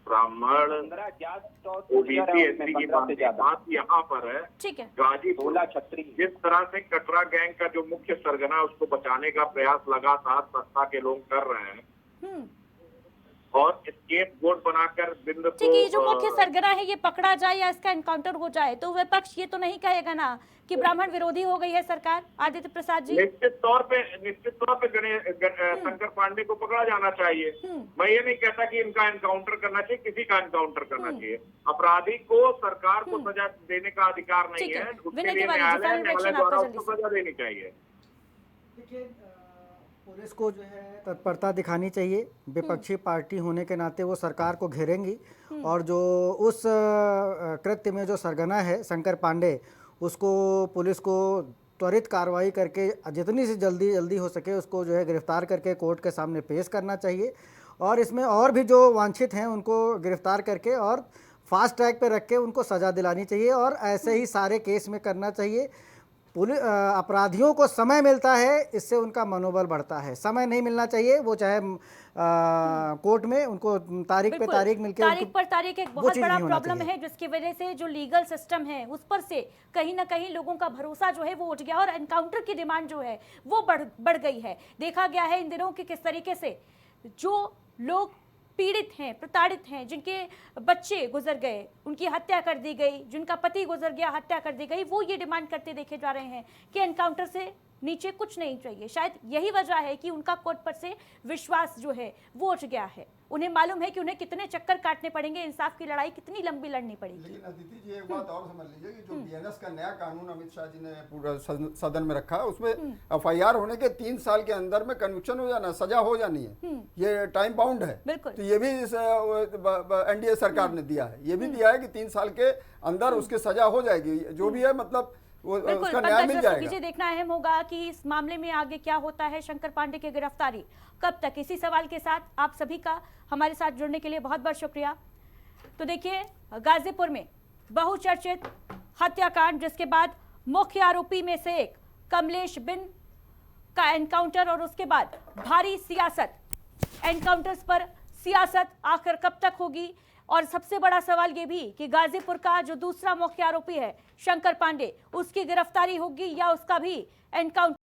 ब्राह्मण, ओबीसी, एससी की बात यहाँ पर है। ठीक है, गाजीपुर जिस तरह से कटरा गैंग का जो मुख्य सरगना, उसको बचाने का प्रयास लगातार सत्ता के लोग कर रहे हैं और स्केप बोर्ड बनाकर बिंदु ठीक है, जो मुख्य सरगना है ये पकड़ा जाए या इसका एनकाउंटर हो जाए तो विपक्ष ये तो नहीं कहेगा ना कि ब्राह्मण विरोधी हो गई है सरकार। आदित्य प्रसाद जी, निश्चित तौर पे शंकर पांडे को पकड़ा जाना चाहिए। मैं ये नहीं कहता कि इनका एनकाउंटर करना चाहिए, किसी का एनकाउंटर करना चाहिए। अपराधी को सरकार को सजा देने का अधिकार नहीं है, उसके लिए न्यायालय द्वारा उसको सजा देनी चाहिए। पुलिस को जो है तत्परता दिखानी चाहिए। विपक्षी पार्टी होने के नाते वो सरकार को घेरेंगी और जो उस कृत्य में जो सरगना है शंकर पांडे, उसको पुलिस को त्वरित कार्रवाई करके जितनी से जल्दी हो सके उसको जो है गिरफ्तार करके कोर्ट के सामने पेश करना चाहिए। और इसमें और भी जो वांछित हैं उनको गिरफ्तार करके और फास्ट ट्रैक पे रख के उनको सज़ा दिलानी चाहिए और ऐसे ही सारे केस में करना चाहिए। पुलिस अपराधियों को समय मिलता है, इससे उनका मनोबल बढ़ता है। समय नहीं मिलना चाहिए, वो चाहे कोर्ट में उनको तारीख पे तारीख मिलके तारीख पर तारीख एक बहुत बड़ा प्रॉब्लम है, जिसकी वजह से जो लीगल सिस्टम है उस पर से कहीं ना कहीं लोगों का भरोसा जो है वो उठ गया और एनकाउंटर की डिमांड जो है वो बढ़ गई है। देखा गया है इन दिनों कि किस तरीके से जो लोग पीड़ित हैं, प्रताड़ित हैं, जिनके बच्चे गुजर गए, उनकी हत्या कर दी गई, जिनका पति गुजर गया, हत्या कर दी गई, वो ये डिमांड करते देखे जा रहे हैं कि एनकाउंटर से नीचे कुछ नहीं चाहिए। शायद यही वजह है कि उनका कोर्ट पर से विश्वास जो है वो उठ गया है। उन्हें मालूम है कि उन्हें कितने चक्कर काटने पड़ेंगे, इंसाफ की लड़ाई कितनी लंबी लड़नी पड़ेगी। लेकिन अदिति जी एक बात और समझ लीजिए कि जो बीएनएस का नया कानून अमित शाह जी ने पूरा सदन में रखा है, उसमें एफआईआर होने के 3 साल के अंदर में कन्विक्शन हो जाना, सजा हो जानी है, ये टाइम बाउंड है। तो ये भी एनडीए सरकार ने दिया है, ये भी दिया है कि 3 साल के अंदर उसकी सजा हो जाएगी, जो भी है, मतलब उसका न्याय मिल जाएगा। देखना अहम होगा कि इस मामले में आगे क्या होता है। शंकर पांडे की गिरफ्तारी कब तक, इसी सवाल के साथ आप सभी का हमारे साथ जुड़ने के लिए बहुत बहुत शुक्रिया। तो देखिए, गाजीपुर में बहुचर्चित हत्याकांड, जिसके बाद मुख्य आरोपी में से एक कमलेश बिन का एनकाउंटर और उसके बाद भारी सियासत, एनकाउंटर्स पर सियासत आखिर कब तक होगी, और सबसे बड़ा सवाल ये भी कि गाजीपुर का जो दूसरा मुख्य आरोपी है शंकर पांडे, उसकी गिरफ्तारी होगी या उसका भी एनकाउंटर